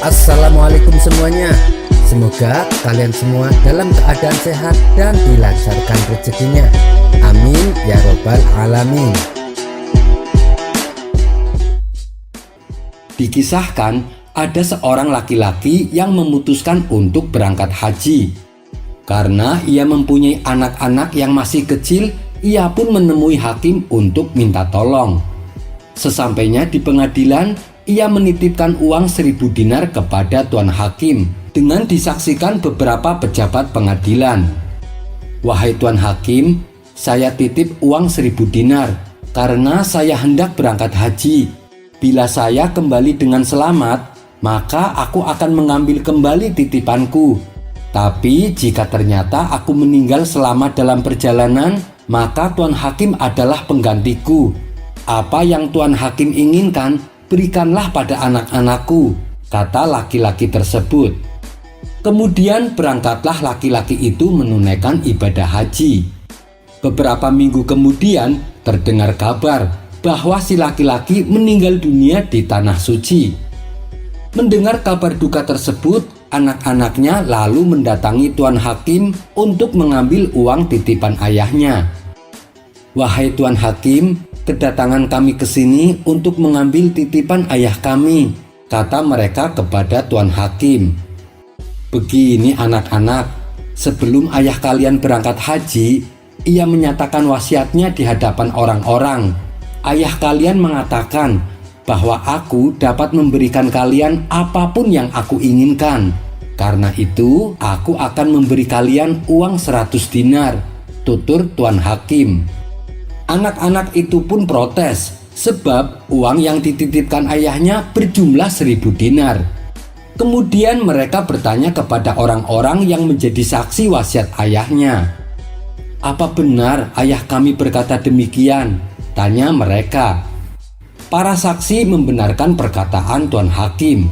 Assalamualaikum semuanya. Semoga kalian semua dalam keadaan sehat dan dilancarkan rezekinya. Amin ya robbal alamin. Dikisahkan ada seorang laki-laki yang memutuskan untuk berangkat haji. Karena ia mempunyai anak-anak yang masih kecil, ia pun menemui hakim untuk minta tolong. Sesampainya di pengadilan, ia menitipkan uang 1000 dinar kepada tuan hakim dengan disaksikan beberapa pejabat pengadilan. "Wahai tuan hakim, saya titip uang 1000 dinar karena saya hendak berangkat haji. Bila saya kembali dengan selamat, maka aku akan mengambil kembali titipanku. Tapi jika ternyata aku meninggal selama dalam perjalanan, maka tuan hakim adalah penggantiku. Apa yang tuan hakim inginkan, berikanlah pada anak-anakku," kata laki-laki tersebut. Kemudian berangkatlah laki-laki itu menunaikan ibadah haji. Beberapa minggu kemudian terdengar kabar bahwa si laki-laki meninggal dunia di tanah suci. Mendengar kabar duka tersebut, anak-anaknya lalu mendatangi tuan hakim untuk mengambil uang titipan ayahnya. "Wahai tuan hakim, kedatangan kami ke sini untuk mengambil titipan ayah kami," kata mereka kepada tuan hakim. "Begini anak-anak, sebelum ayah kalian berangkat haji, ia menyatakan wasiatnya di hadapan orang-orang. Ayah kalian mengatakan bahwa aku dapat memberikan kalian apapun yang aku inginkan. Karena itu, aku akan memberi kalian uang 100 dinar, tutur tuan hakim. Anak-anak itu pun protes, sebab uang yang dititipkan ayahnya berjumlah 1000 dinar. Kemudian mereka bertanya kepada orang-orang yang menjadi saksi wasiat ayahnya. "Apa benar ayah kami berkata demikian?" tanya mereka. Para saksi membenarkan perkataan tuan hakim.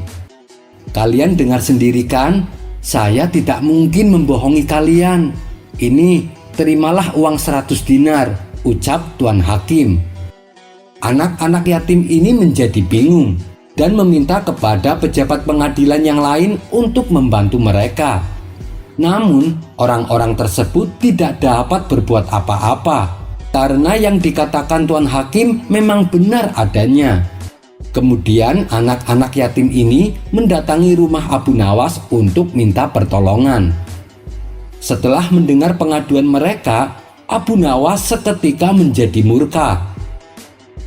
"Kalian dengar sendiri kan? Saya tidak mungkin membohongi kalian. Ini, terimalah uang 100 dinar, ucap tuan hakim. Anak-anak yatim ini menjadi bingung dan meminta kepada pejabat pengadilan yang lain untuk membantu mereka. Namun, orang-orang tersebut tidak dapat berbuat apa-apa karena yang dikatakan tuan hakim memang benar adanya. Kemudian anak-anak yatim ini mendatangi rumah Abu Nawas untuk minta pertolongan. Setelah mendengar pengaduan mereka, Abu Nawas seketika menjadi murka.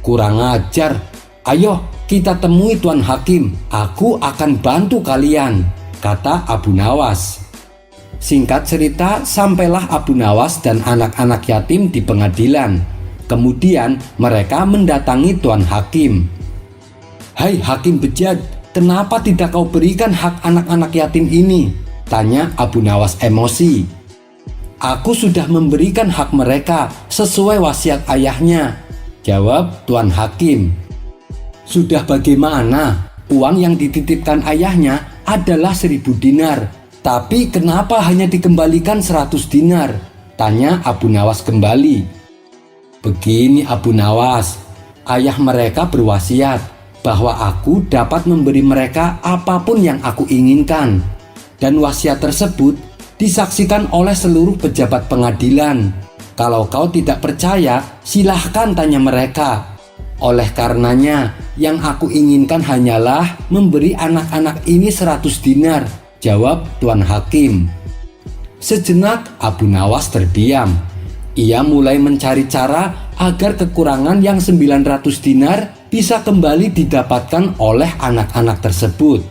"Kurang ajar, ayo kita temui tuan hakim, aku akan bantu kalian," kata Abu Nawas. Singkat cerita, sampailah Abu Nawas dan anak-anak yatim di pengadilan. Kemudian mereka mendatangi tuan hakim. "Hai hakim bejat, kenapa tidak kau berikan hak anak-anak yatim ini?" tanya Abu Nawas emosi. "Aku sudah memberikan hak mereka sesuai wasiat ayahnya," jawab tuan hakim. "Sudah bagaimana? Uang yang dititipkan ayahnya adalah 1000 dinar. Tapi kenapa hanya dikembalikan 100 dinar? Tanya Abu Nawas kembali. "Begini Abu Nawas, ayah mereka berwasiat bahwa aku dapat memberi mereka apapun yang aku inginkan. Dan wasiat tersebut disaksikan oleh seluruh pejabat pengadilan. Kalau kau tidak percaya, silahkan tanya mereka. Oleh karenanya, yang aku inginkan hanyalah memberi anak-anak ini 100 dinar, jawab tuan hakim. Sejenak Abu Nawas terdiam. Ia mulai mencari cara agar kekurangan yang 900 dinar bisa kembali didapatkan oleh anak-anak tersebut.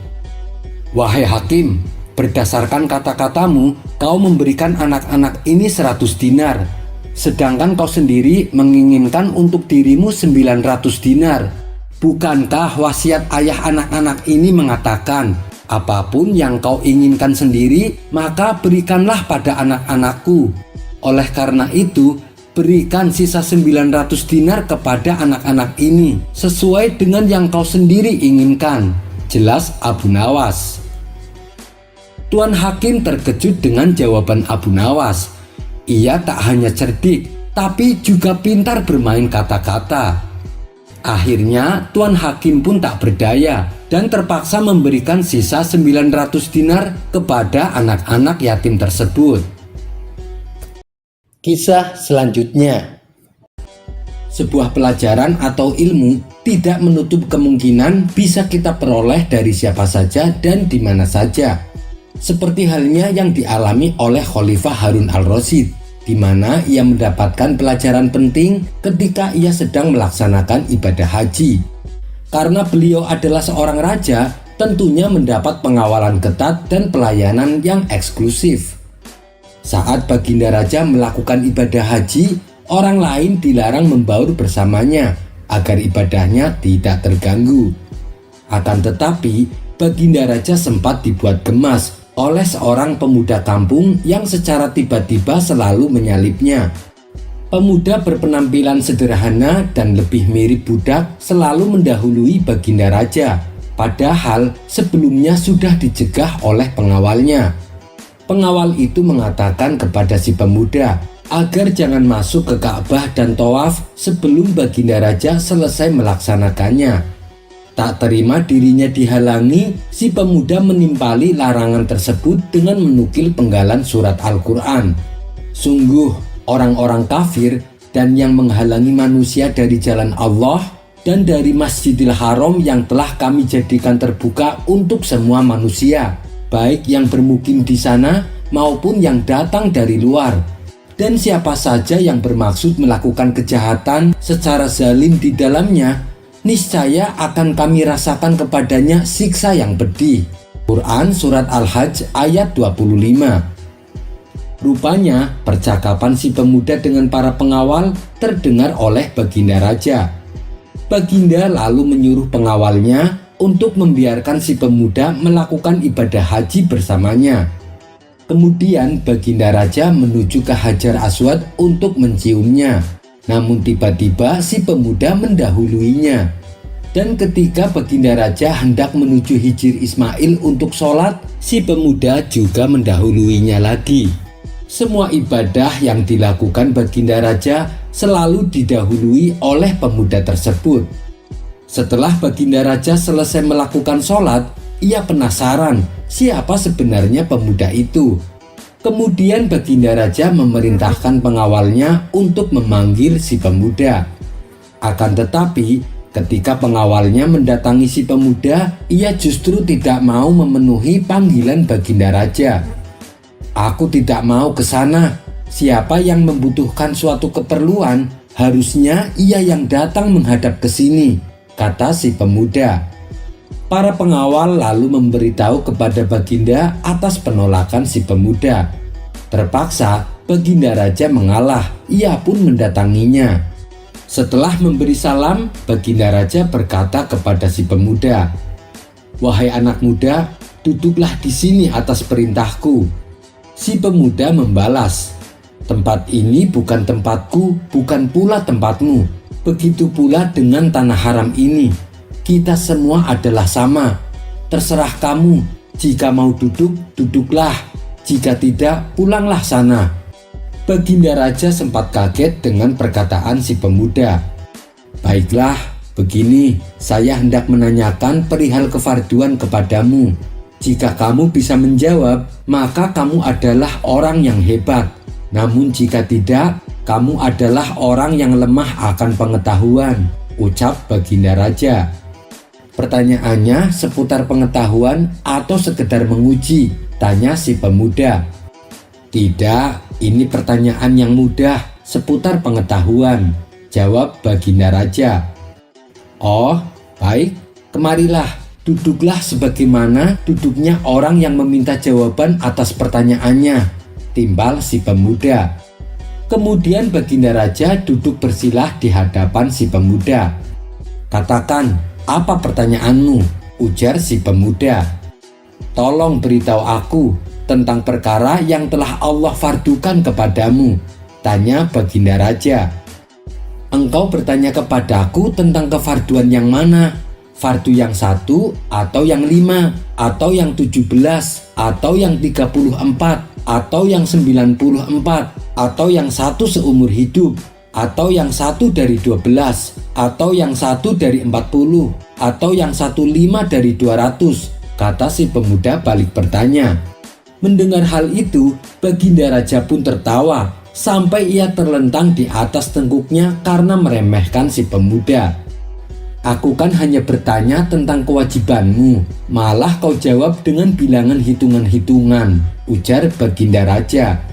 "Wahai hakim, berdasarkan kata-katamu, kau memberikan anak-anak ini 100 dinar. Sedangkan kau sendiri menginginkan untuk dirimu 900 dinar. Bukankah wasiat ayah anak-anak ini mengatakan, apapun yang kau inginkan sendiri, maka berikanlah pada anak-anakku. Oleh karena itu, berikan sisa 900 dinar kepada anak-anak ini, sesuai dengan yang kau sendiri inginkan," jelas Abu Nawas. Tuan hakim terkejut dengan jawaban Abu Nawas. Ia tak hanya cerdik, tapi juga pintar bermain kata-kata. Akhirnya Tuan Hakim pun tak berdaya dan terpaksa memberikan sisa 900 dinar kepada anak-anak yatim tersebut. Kisah selanjutnya. Sebuah pelajaran atau ilmu tidak menutup kemungkinan bisa kita peroleh dari siapa saja dan di mana saja. Seperti halnya yang dialami oleh Khalifah Harun al-Rasyid, di mana ia mendapatkan pelajaran penting ketika ia sedang melaksanakan ibadah haji. Karena beliau adalah seorang raja, tentunya mendapat pengawalan ketat dan pelayanan yang eksklusif. Saat Baginda Raja melakukan ibadah haji, orang lain dilarang membaur bersamanya agar ibadahnya tidak terganggu. Akan tetapi, Baginda Raja sempat dibuat gemas oleh seorang pemuda kampung yang secara tiba-tiba selalu menyalipnya. Pemuda berpenampilan sederhana dan lebih mirip budak selalu mendahului Baginda Raja, padahal sebelumnya sudah dicegah oleh pengawalnya. Pengawal itu mengatakan kepada si pemuda agar jangan masuk ke Ka'bah dan tawaf sebelum Baginda Raja selesai melaksanakannya. Tak terima dirinya dihalangi, si pemuda menimpali larangan tersebut dengan menukil penggalan surat Al-Quran. Sungguh, orang-orang kafir dan yang menghalangi manusia dari jalan Allah dan dari Masjidil Haram yang telah kami jadikan terbuka untuk semua manusia, baik yang bermukim di sana maupun yang datang dari luar. Dan siapa saja yang bermaksud melakukan kejahatan secara zalim di dalamnya, niscaya akan kami rasakan kepadanya siksa yang pedih. Quran Surat Al-Hajj ayat 25. Rupanya percakapan si pemuda dengan para pengawal terdengar oleh Baginda Raja. Baginda lalu menyuruh pengawalnya untuk membiarkan si pemuda melakukan ibadah haji bersamanya. Kemudian Baginda Raja menuju ke Hajar Aswad untuk menciumnya. Namun tiba-tiba si pemuda mendahuluinya. Dan ketika Baginda Raja hendak menuju Hijr Ismail untuk sholat, si pemuda juga mendahuluinya lagi. Semua ibadah yang dilakukan Baginda Raja selalu didahului oleh pemuda tersebut. Setelah Baginda Raja selesai melakukan sholat, ia penasaran siapa sebenarnya pemuda itu. Kemudian Baginda Raja memerintahkan pengawalnya untuk memanggil si pemuda. Akan tetapi, ketika pengawalnya mendatangi si pemuda, ia justru tidak mau memenuhi panggilan Baginda Raja. "Aku tidak mau ke sana. Siapa yang membutuhkan suatu keperluan, harusnya ia yang datang menghadap ke sini," kata si pemuda. Para pengawal lalu memberitahu kepada Baginda atas penolakan si pemuda. Terpaksa Baginda Raja mengalah, ia pun mendatanginya. Setelah memberi salam, Baginda Raja berkata kepada si pemuda, "Wahai anak muda, duduklah di sini atas perintahku." Si pemuda membalas, "Tempat ini bukan tempatku, bukan pula tempatmu. Begitu pula dengan tanah haram ini. Kita semua adalah sama. Terserah kamu, jika mau duduk, duduklah. Jika tidak, pulanglah sana." Baginda Raja sempat kaget dengan perkataan si pemuda. "Baiklah, begini, saya hendak menanyakan perihal kefarduan kepadamu. Jika kamu bisa menjawab, maka kamu adalah orang yang hebat. Namun jika tidak, kamu adalah orang yang lemah akan pengetahuan," ucap Baginda Raja. "Pertanyaannya seputar pengetahuan atau sekedar menguji?" tanya si pemuda. "Tidak, ini pertanyaan yang mudah seputar pengetahuan," jawab Baginda Raja. "Oh, baik, kemarilah, duduklah sebagaimana duduknya orang yang meminta jawaban atas pertanyaannya," timbal si pemuda. Kemudian Baginda Raja duduk bersilah di hadapan si pemuda. "Katakan, apa pertanyaanmu?" ujar si pemuda. "Tolong beritahu aku tentang perkara yang telah Allah fardukan kepadamu," tanya Baginda Raja. "Engkau bertanya kepadaku tentang kefarduan yang mana? Fardu yang 1 atau yang 5 atau yang 17 atau yang 34 atau yang 94 atau yang 1 seumur hidup atau yang 1 dari 12? Atau yang 1 dari 40? Atau yang 1/5 dari 200? Kata si pemuda balik bertanya. Mendengar hal itu, Baginda Raja pun tertawa sampai ia terlentang di atas tengkuknya karena meremehkan si pemuda. Aku kan hanya bertanya tentang kewajibanmu, malah kau jawab dengan bilangan hitungan-hitungan, ujar Baginda Raja.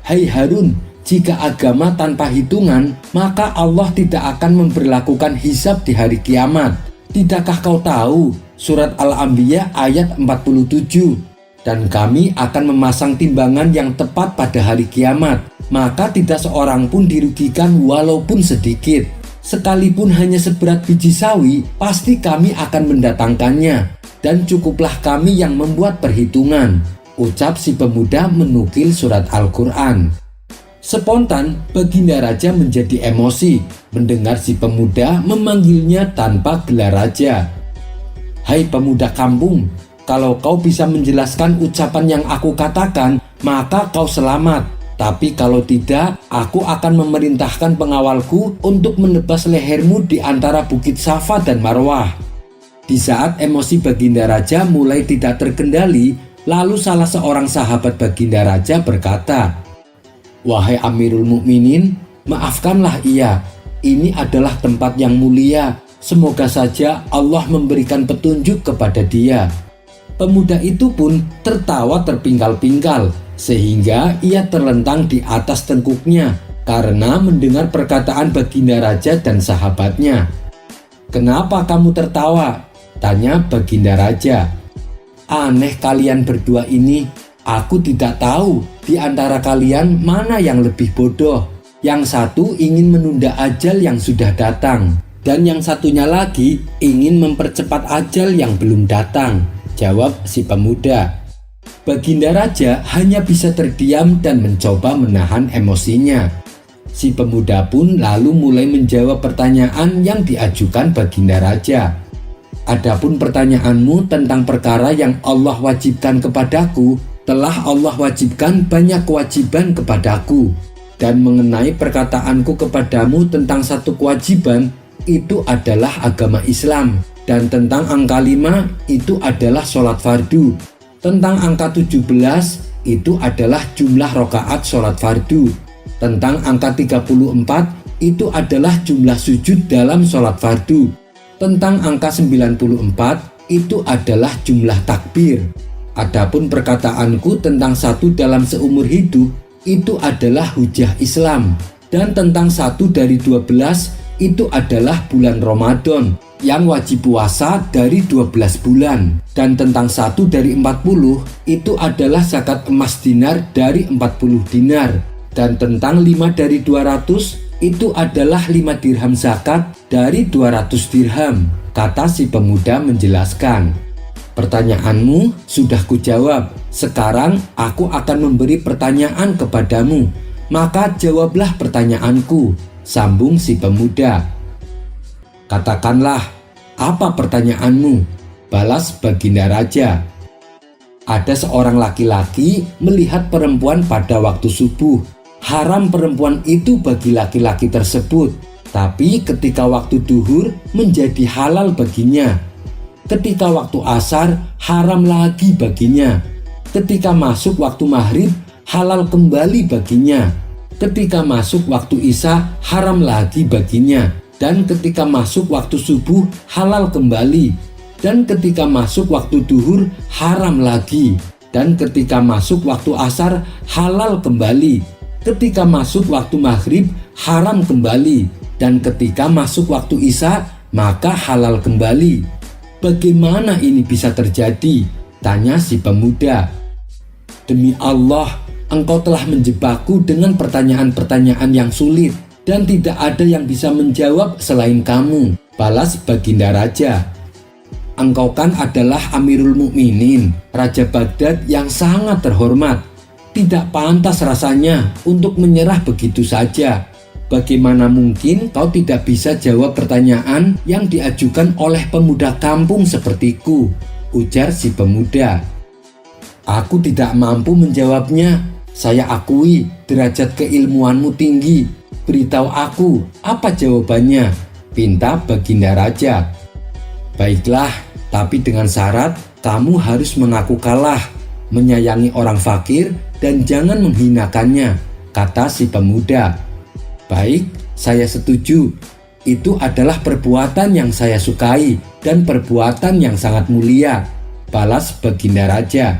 Hai Harun, jika agama tanpa hitungan, maka Allah tidak akan memberlakukan hisab di hari kiamat. Tidakkah kau tahu surat Al-Anbiya ayat 47? Dan kami akan memasang timbangan yang tepat pada hari kiamat, maka tidak seorang pun dirugikan walaupun sedikit. Sekalipun hanya seberat biji sawi, pasti kami akan mendatangkannya, dan cukuplah kami yang membuat perhitungan, ucap si pemuda menukil surat Al-Quran. Spontan, Baginda Raja menjadi emosi mendengar si pemuda memanggilnya tanpa gelar raja. Hai pemuda kampung, kalau kau bisa menjelaskan ucapan yang aku katakan, maka kau selamat. Tapi kalau tidak, aku akan memerintahkan pengawalku untuk menebas lehermu di antara Bukit Safa dan Marwah. Di saat emosi Baginda Raja mulai tidak terkendali, lalu salah seorang sahabat Baginda Raja berkata, Wahai Amirul Mukminin, maafkanlah ia. Ini adalah tempat yang mulia. Semoga saja Allah memberikan petunjuk kepada dia. Pemuda itu pun tertawa terpingkal-pingkal, sehingga ia terlentang di atas tengkuknya karena mendengar perkataan Baginda Raja dan sahabatnya. Kenapa kamu tertawa? Tanya Baginda Raja. Aneh kalian berdua ini. Aku tidak tahu di antara kalian mana yang lebih bodoh. Yang satu ingin menunda ajal yang sudah datang, dan yang satunya lagi ingin mempercepat ajal yang belum datang, jawab si pemuda. Baginda Raja hanya bisa terdiam dan mencoba menahan emosinya. Si pemuda pun lalu mulai menjawab pertanyaan yang diajukan Baginda Raja. Adapun pertanyaanmu tentang perkara yang Allah wajibkan kepadaku, telah Allah wajibkan banyak kewajiban kepadaku. Dan mengenai perkataanku kepadamu tentang satu kewajiban, itu adalah agama Islam. Dan tentang angka 5, itu adalah sholat fardu. Tentang angka 17, itu adalah jumlah rakaat sholat fardu. Tentang angka 34, itu adalah jumlah sujud dalam sholat fardu. Tentang angka 94, itu adalah jumlah takbir. Adapun perkataanku tentang satu dalam seumur hidup, itu adalah hujah Islam. Dan tentang satu dari 12, itu adalah bulan Ramadan yang wajib puasa dari 12 bulan. Dan tentang satu dari 40, itu adalah zakat emas dinar dari 40 dinar. Dan tentang 5 dari 200, itu adalah 5 dirham zakat dari 200 dirham, kata si pemuda menjelaskan. Pertanyaanmu sudah kujawab. Sekarang aku akan memberi pertanyaan kepadamu. Maka jawablah pertanyaanku, sambung si pemuda. Katakanlah, apa pertanyaanmu? Balas Baginda Raja. Ada seorang laki-laki melihat perempuan pada waktu subuh. Haram perempuan itu bagi laki-laki tersebut. Tapi ketika waktu duhur menjadi halal baginya. Ketika waktu asar haram lagi baginya. Ketika masuk waktu maghrib halal kembali baginya. Ketika masuk waktu isya haram lagi baginya. Dan ketika masuk waktu subuh halal kembali. Dan ketika masuk waktu duhur haram lagi. Dan ketika masuk waktu asar halal kembali. Ketika masuk waktu maghrib haram kembali. Dan ketika masuk waktu isya maka halal kembali. Bagaimana ini bisa terjadi? Tanya si pemuda. Demi Allah, engkau telah menjebakku dengan pertanyaan-pertanyaan yang sulit, dan tidak ada yang bisa menjawab selain kamu, balas Baginda Raja. Engkau kan adalah Amirul Mukminin, Raja Baghdad yang sangat terhormat. Tidak pantas rasanya untuk menyerah begitu saja. Bagaimana mungkin kau tidak bisa jawab pertanyaan yang diajukan oleh pemuda kampung sepertiku, ujar si pemuda. Aku tidak mampu menjawabnya. Saya akui derajat keilmuanmu tinggi. Beritahu aku apa jawabannya. pinta Baginda Raja. Baiklah, tapi dengan syarat kamu harus mengaku kalah, menyayangi orang fakir dan jangan menghinakannya, kata si pemuda. Baik, saya setuju. Itu adalah perbuatan yang saya sukai dan perbuatan yang sangat mulia, balas Baginda Raja.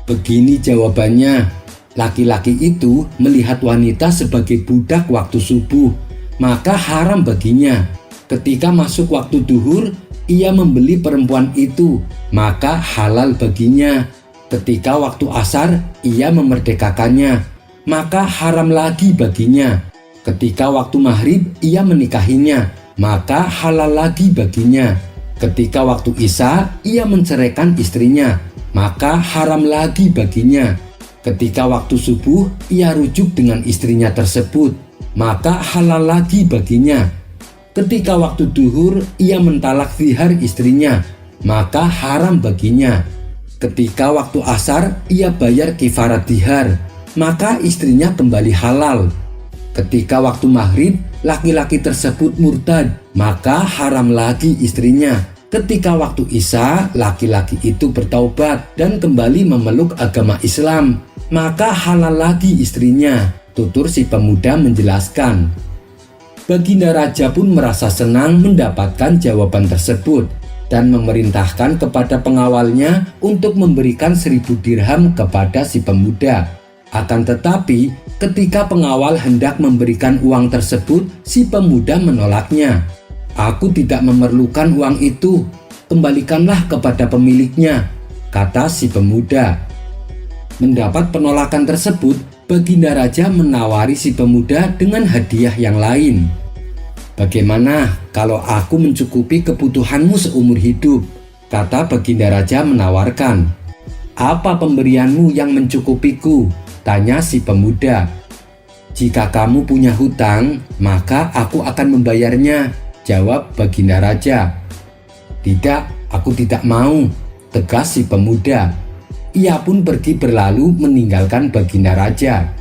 Begini jawabannya, laki-laki itu melihat wanita sebagai budak waktu subuh, maka haram baginya. Ketika masuk waktu duhur, ia membeli perempuan itu, maka halal baginya. Ketika waktu asar, ia memerdekakannya, maka haram lagi baginya. Ketika waktu maghrib, ia menikahinya, maka halal lagi baginya. Ketika waktu isya, ia menceraikan istrinya, maka haram lagi baginya. Ketika waktu subuh, ia rujuk dengan istrinya tersebut, maka halal lagi baginya. Ketika waktu duhur, ia mentalak zihar istrinya, maka haram baginya. Ketika waktu asar, ia bayar kifarat zihar, maka istrinya kembali halal. Ketika waktu maghrib, laki-laki tersebut murtad, maka haram lagi istrinya. Ketika waktu isya, laki-laki itu bertaubat dan kembali memeluk agama Islam, maka halal lagi istrinya, tutur si pemuda menjelaskan. Baginda Raja pun merasa senang mendapatkan jawaban tersebut dan memerintahkan kepada pengawalnya untuk memberikan 1000 dirham kepada si pemuda. Akan tetapi, ketika pengawal hendak memberikan uang tersebut, si pemuda menolaknya. Aku tidak memerlukan uang itu, kembalikanlah kepada pemiliknya, kata si pemuda. Mendapat penolakan tersebut, Baginda Raja menawari si pemuda dengan hadiah yang lain. Bagaimana kalau aku mencukupi kebutuhanmu seumur hidup? Kata Baginda Raja menawarkan. Apa pemberianmu yang mencukupiku? Tanya si pemuda. Jika kamu punya hutang, maka aku akan membayarnya, jawab Baginda Raja. Tidak, aku tidak mau, tegas si pemuda. Ia pun pergi berlalu meninggalkan Baginda Raja.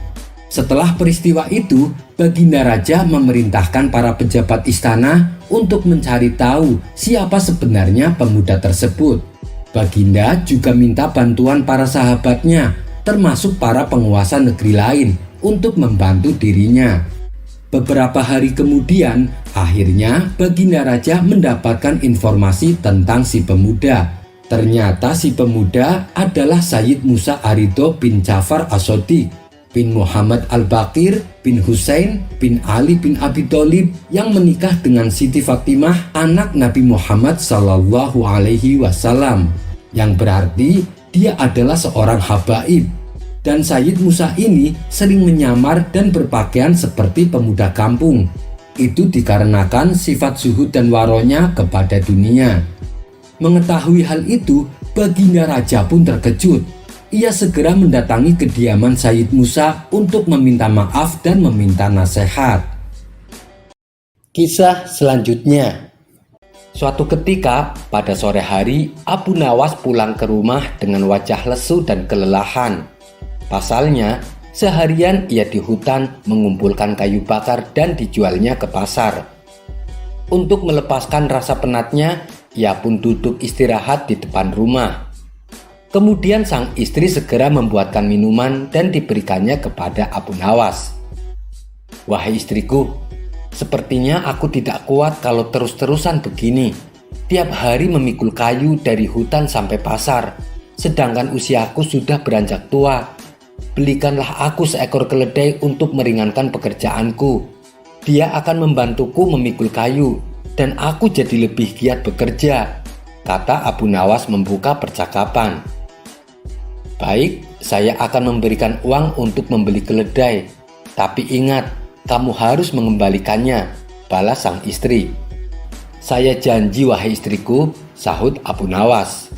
Setelah peristiwa itu, Baginda Raja memerintahkan para pejabat istana untuk mencari tahu siapa sebenarnya pemuda tersebut. Baginda juga minta bantuan para sahabatnya, termasuk para penguasa negeri lain, untuk membantu dirinya. Beberapa hari kemudian, akhirnya Baginda Raja mendapatkan informasi tentang si pemuda. Ternyata si pemuda adalah Sayyid Musa Aridho bin Ja'far As-Shadiq bin Muhammad Al-Baqir bin Husain bin Ali bin Abi Thalib yang menikah dengan Siti Fatimah anak Nabi Muhammad Sallallahu Alaihi Wasallam, yang berarti dia adalah seorang habaib. Dan Sayyid Musa ini sering menyamar dan berpakaian seperti pemuda kampung. Itu dikarenakan sifat zuhud dan waronya kepada dunia. Mengetahui hal itu, Baginda Raja pun terkejut. Ia segera mendatangi kediaman Sayyid Musa untuk meminta maaf dan meminta nasihat. Kisah selanjutnya. Suatu ketika, pada sore hari, Abu Nawas pulang ke rumah dengan wajah lesu dan kelelahan. Pasalnya, seharian ia di hutan mengumpulkan kayu bakar dan dijualnya ke pasar. Untuk melepaskan rasa penatnya, ia pun duduk istirahat di depan rumah. Kemudian sang istri segera membuatkan minuman dan diberikannya kepada Abu Nawas. Wahai istriku, sepertinya aku tidak kuat kalau terus-terusan begini. Tiap hari memikul kayu dari hutan sampai pasar, sedangkan usiaku sudah beranjak tua. Belikanlah aku seekor keledai untuk meringankan pekerjaanku. Dia akan membantuku memikul kayu, dan aku jadi lebih giat bekerja, kata Abu Nawas membuka percakapan. Baik, saya akan memberikan uang untuk membeli keledai, tapi ingat, kamu harus mengembalikannya, balas sang istri. Saya janji wahai istriku, sahut Abu Nawas.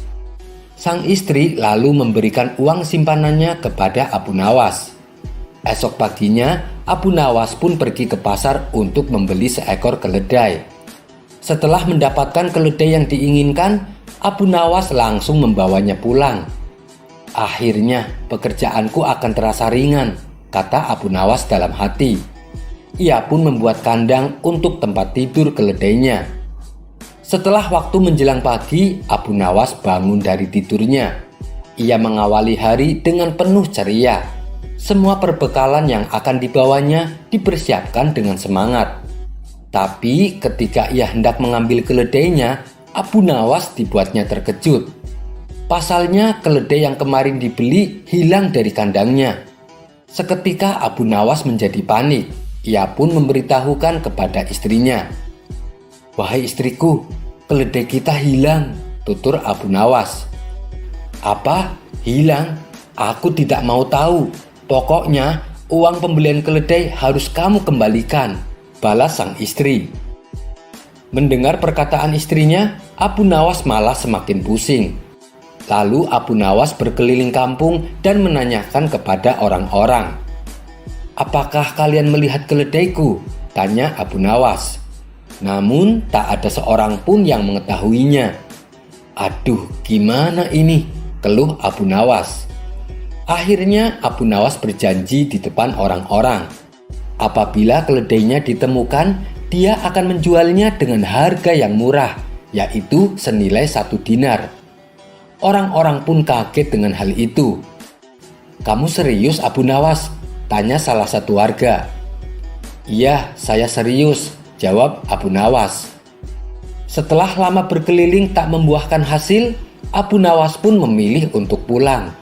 Sang istri lalu memberikan uang simpanannya kepada Abu Nawas. Esok paginya, Abu Nawas pun pergi ke pasar untuk membeli seekor keledai. Setelah mendapatkan keledai yang diinginkan, Abu Nawas langsung membawanya pulang. Akhirnya pekerjaanku akan terasa ringan, kata Abu Nawas dalam hati. Ia pun membuat kandang untuk tempat tidur keledainya. Setelah waktu menjelang pagi, Abu Nawas bangun dari tidurnya. Ia mengawali hari dengan penuh ceria. Semua perbekalan yang akan dibawanya dipersiapkan dengan semangat. Tapi ketika ia hendak mengambil keledainya, Abu Nawas dibuatnya terkejut. Pasalnya keledai yang kemarin dibeli hilang dari kandangnya. Seketika Abu Nawas menjadi panik. Ia pun memberitahukan kepada istrinya. "Wahai istriku, keledai kita hilang," tutur Abu Nawas. "Apa? Hilang? Aku tidak mau tahu. Pokoknya uang pembelian keledai harus kamu kembalikan," balas sang istri. Mendengar perkataan istrinya, Abu Nawas malah semakin pusing. Lalu Abu Nawas berkeliling kampung dan menanyakan kepada orang-orang. "Apakah kalian melihat keledaiku?" tanya Abu Nawas. Namun tak ada seorang pun yang mengetahuinya. "Aduh, gimana ini?" keluh Abu Nawas. Akhirnya Abu Nawas berjanji di depan orang-orang. Apabila keledainya ditemukan, dia akan menjualnya dengan harga yang murah, yaitu senilai 1 dinar. Orang-orang pun kaget dengan hal itu. "Kamu serius, Abu Nawas?" tanya salah satu warga. "Iya, saya serius," jawab Abu Nawas. Setelah lama berkeliling tak membuahkan hasil, Abu Nawas pun memilih untuk pulang.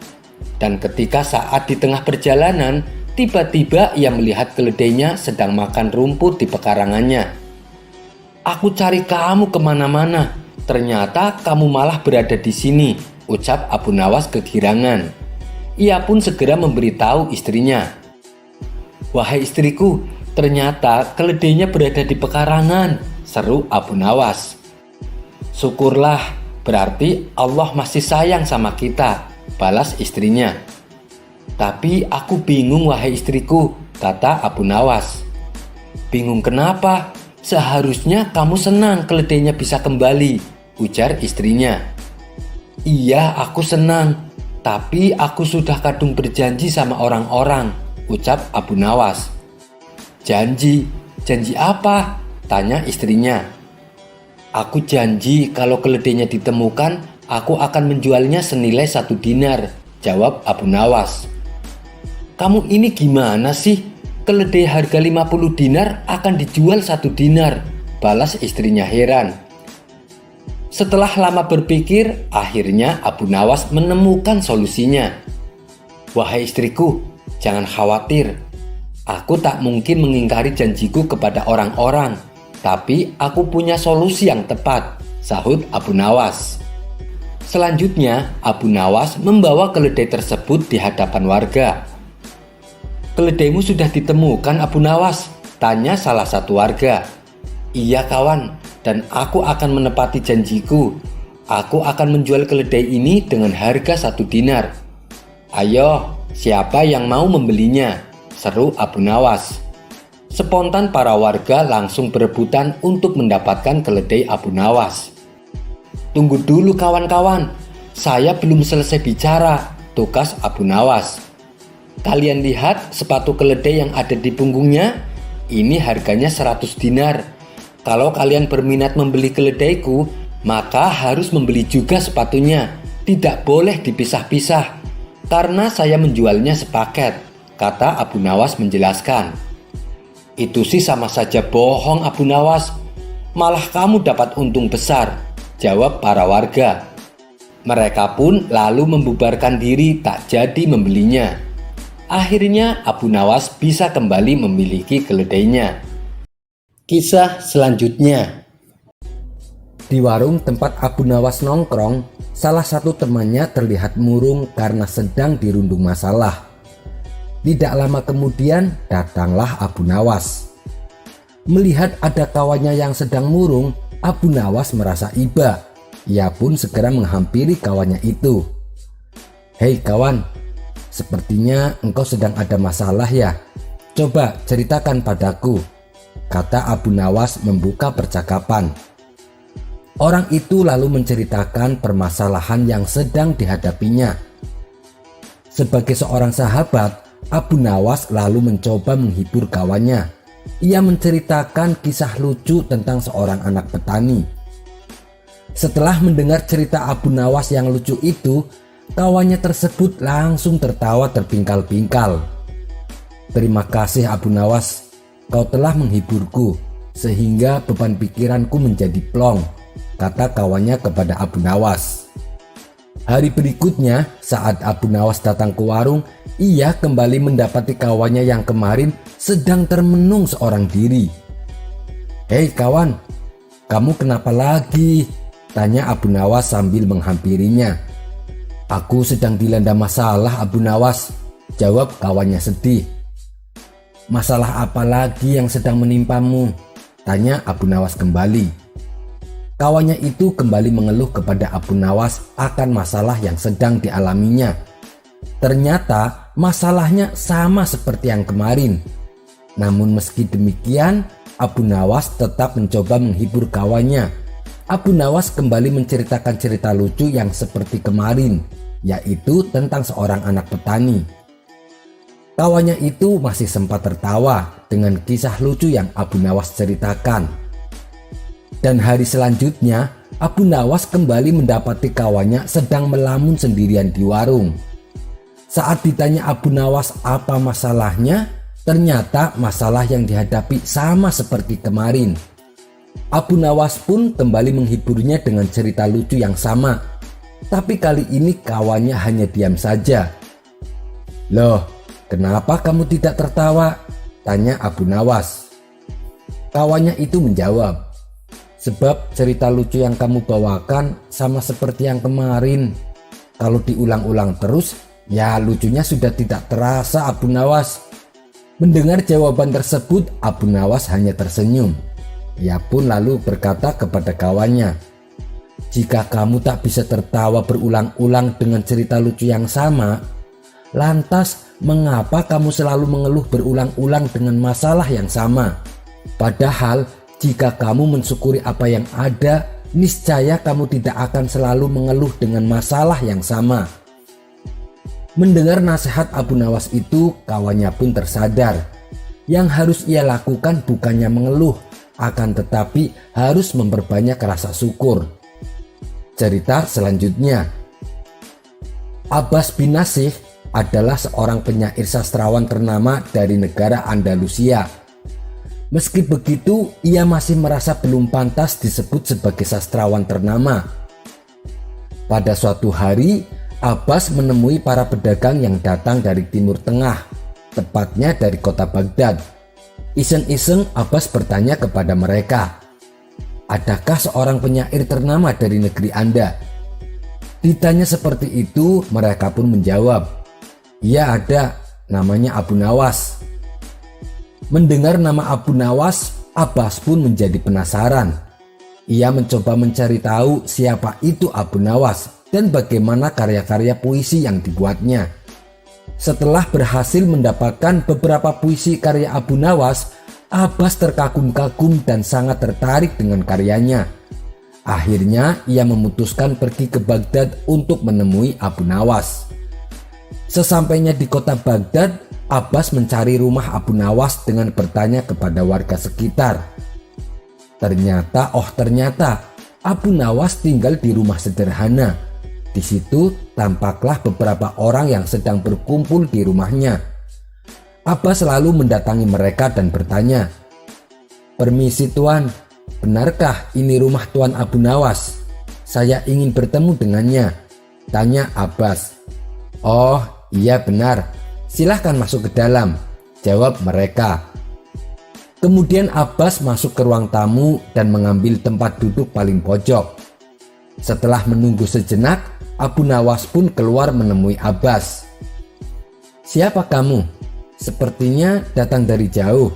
Dan ketika saat di tengah perjalanan, tiba-tiba ia melihat keledainya sedang makan rumput di pekarangannya. "Aku cari kamu kemana-mana, ternyata kamu malah berada di sini," ucap Abu Nawas kegirangan. Ia pun segera memberitahu istrinya. "Wahai istriku, ternyata keledainya berada di pekarangan," seru Abu Nawas. "Syukurlah, berarti Allah masih sayang sama kita," balas istrinya. "Tapi aku bingung, wahai istriku," kata Abu Nawas. "Bingung kenapa? Seharusnya kamu senang keledainya bisa kembali," ujar istrinya. "Iya, aku senang, tapi aku sudah kadung berjanji sama orang-orang," ucap Abu Nawas. "Janji? Janji apa?" tanya istrinya. "Aku janji kalau keledainya ditemukan, aku akan menjualnya senilai 1 dinar, jawab Abu Nawas. "Kamu ini gimana sih? Keledai harga 50 dinar akan dijual 1 dinar, balas istrinya heran. Setelah lama berpikir, akhirnya Abu Nawas menemukan solusinya. "Wahai istriku, jangan khawatir. Aku tak mungkin mengingkari janjiku kepada orang-orang, tapi aku punya solusi yang tepat," sahut Abu Nawas. Selanjutnya, Abu Nawas membawa keledai tersebut di hadapan warga. "Keledaimu sudah ditemukan, Abu Nawas?" tanya salah satu warga. "Iya kawan, dan aku akan menepati janjiku. Aku akan menjual keledai ini dengan harga 1 dinar. Ayo, siapa yang mau membelinya?" seru Abu Nawas. Spontan para warga langsung berebutan untuk mendapatkan keledai Abu Nawas. "Tunggu dulu kawan-kawan, saya belum selesai bicara," tukas Abu Nawas. "Kalian lihat sepatu keledai yang ada di punggungnya? Ini harganya 100 dinar. Kalau kalian berminat membeli keledaiku, maka harus membeli juga sepatunya. Tidak boleh dipisah-pisah, karena saya menjualnya sepaket," kata Abu Nawas menjelaskan. "Itu sih sama saja bohong, Abu Nawas. Malah kamu dapat untung besar," jawab para warga. Mereka pun lalu membubarkan diri tak jadi membelinya. Akhirnya Abu Nawas bisa kembali memiliki keledainya. Kisah selanjutnya. Di warung tempat Abu Nawas nongkrong, salah satu temannya terlihat murung karena sedang dirundung masalah. Tidak lama kemudian datanglah Abu Nawas. Melihat ada kawannya yang sedang murung, Abu Nawas merasa iba. Ia pun segera menghampiri kawannya itu. "Hei kawan, sepertinya engkau sedang ada masalah ya? Coba ceritakan padaku," kata Abu Nawas membuka percakapan. Orang itu lalu menceritakan permasalahan yang sedang dihadapinya. Sebagai seorang sahabat, Abu Nawas lalu mencoba menghibur kawannya. Ia menceritakan kisah lucu tentang seorang anak petani. Setelah mendengar cerita Abu Nawas yang lucu itu, kawannya tersebut langsung tertawa terpingkal-pingkal. "Terima kasih Abu Nawas, kau telah menghiburku sehingga beban pikiranku menjadi plong," kata kawannya kepada Abu Nawas. Hari berikutnya, saat Abu Nawas datang ke warung, ia kembali mendapati kawannya yang kemarin sedang termenung seorang diri. "Hei kawan, kamu kenapa lagi?" tanya Abu Nawas sambil menghampirinya. "Aku sedang dilanda masalah Abu Nawas," jawab kawannya sedih. "Masalah apa lagi yang sedang menimpamu?" tanya Abu Nawas kembali. Kawannya itu kembali mengeluh kepada Abu Nawas akan masalah yang sedang dialaminya. Ternyata masalahnya sama seperti yang kemarin. Namun meski demikian, Abu Nawas tetap mencoba menghibur kawannya. Abu Nawas kembali menceritakan cerita lucu yang seperti kemarin, yaitu tentang seorang anak petani. Kawannya itu masih sempat tertawa dengan kisah lucu yang Abu Nawas ceritakan. Dan hari selanjutnya, Abu Nawas kembali mendapati kawannya sedang melamun sendirian di warung. Saat ditanya Abu Nawas apa masalahnya, ternyata masalah yang dihadapi sama seperti kemarin. Abu Nawas pun kembali menghiburnya dengan cerita lucu yang sama. Tapi kali ini kawannya hanya diam saja. "Loh, kenapa kamu tidak tertawa?" tanya Abu Nawas. Kawannya itu menjawab, "Sebab cerita lucu yang kamu bawakan sama seperti yang kemarin. Kalau diulang-ulang terus, ya lucunya sudah tidak terasa Abu Nawas." Mendengar jawaban tersebut, Abu Nawas hanya tersenyum. Ia pun lalu berkata kepada kawannya, "Jika kamu tak bisa tertawa berulang-ulang dengan cerita lucu yang sama, lantas mengapa kamu selalu mengeluh berulang-ulang dengan masalah yang sama? Padahal jika kamu mensyukuri apa yang ada, niscaya kamu tidak akan selalu mengeluh dengan masalah yang sama." Mendengar nasihat Abu Nawas itu, kawannya pun tersadar. Yang harus ia lakukan bukannya mengeluh, akan tetapi harus memperbanyak rasa syukur. Cerita selanjutnya. Abbas bin Nasih adalah seorang penyair sastrawan ternama dari negara Andalusia. Meski begitu, ia masih merasa belum pantas disebut sebagai sastrawan ternama. Pada suatu hari, Abbas menemui para pedagang yang datang dari Timur Tengah, tepatnya dari kota Baghdad. Iseng-iseng Abbas bertanya kepada mereka, "Adakah seorang penyair ternama dari negeri Anda?" Ditanya seperti itu, mereka pun menjawab, "Iya ada, namanya Abu Nawas." Mendengar nama Abu Nawas, Abbas pun menjadi penasaran. Ia mencoba mencari tahu siapa itu Abu Nawas dan bagaimana karya-karya puisi yang dibuatnya. Setelah berhasil mendapatkan beberapa puisi karya Abu Nawas, Abbas terkagum-kagum dan sangat tertarik dengan karyanya. Akhirnya ia memutuskan pergi ke Baghdad untuk menemui Abu Nawas. Sesampainya di kota Baghdad, Abbas mencari rumah Abu Nawas dengan bertanya kepada warga sekitar. Ternyata Abu Nawas tinggal di rumah sederhana. Di situ tampaklah beberapa orang yang sedang berkumpul di rumahnya. Abbas selalu mendatangi mereka dan bertanya, "Permisi Tuan, benarkah ini rumah Tuan Abu Nawas? Saya ingin bertemu dengannya," tanya Abbas. "Oh iya benar, silahkan masuk ke dalam," jawab mereka. Kemudian Abbas masuk ke ruang tamu dan mengambil tempat duduk paling pojok. Setelah menunggu sejenak, Abu Nawas pun keluar menemui Abbas. "Siapa kamu? Sepertinya datang dari jauh,"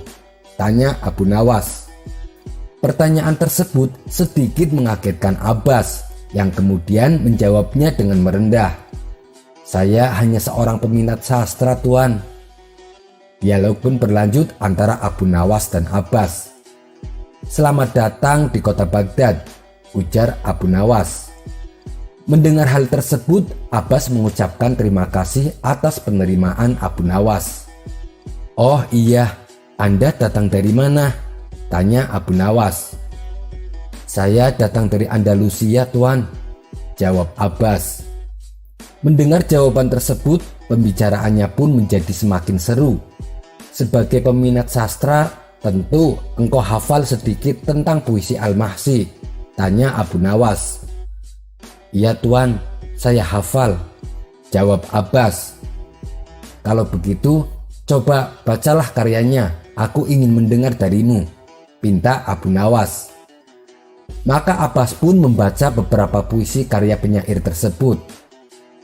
tanya Abu Nawas. Pertanyaan tersebut sedikit mengagetkan Abbas, yang kemudian menjawabnya dengan merendah, "Saya hanya seorang peminat sastra Tuan." Dialog pun berlanjut antara Abu Nawas dan Abbas. "Selamat datang di kota Baghdad," ujar Abu Nawas. Mendengar hal tersebut, Abbas mengucapkan terima kasih atas penerimaan Abu Nawas. "Oh iya, Anda datang dari mana? Tanya Abu Nawas. Saya datang dari Andalusia, Tuan, jawab Abbas. Mendengar jawaban tersebut, pembicaraannya pun menjadi semakin seru. Sebagai peminat sastra, tentu engkau hafal sedikit tentang puisi Al-Mahsi, tanya Abu Nawas. Iya Tuan, saya hafal, jawab Abbas. Kalau begitu, coba bacalah karyanya, aku ingin mendengar darimu, pinta Abu Nawas. Maka Abbas pun membaca beberapa puisi karya penyair tersebut.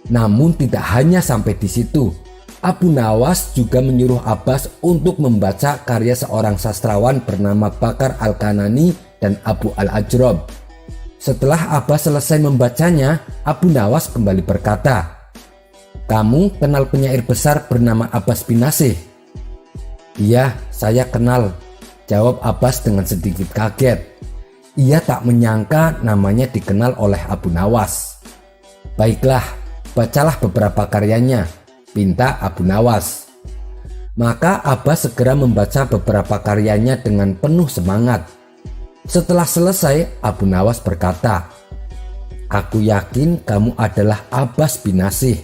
Namun tidak hanya sampai di situ, Abu Nawas juga menyuruh Abbas untuk membaca karya seorang sastrawan bernama Bakar Al-Kanani dan Abu Al-Ajrob. Setelah Abbas selesai membacanya, Abu Nawas kembali berkata, "Kamu kenal penyair besar bernama Abbas bin Nasih?" "Iya, saya kenal," jawab Abbas dengan sedikit kaget. Ia tak menyangka namanya dikenal oleh Abu Nawas. "Baiklah, bacalah beberapa karyanya," pinta Abu Nawas. Maka Abbas segera membaca beberapa karyanya dengan penuh semangat. Setelah selesai, Abu Nawas berkata, "Aku yakin kamu adalah Abbas bin Nasih."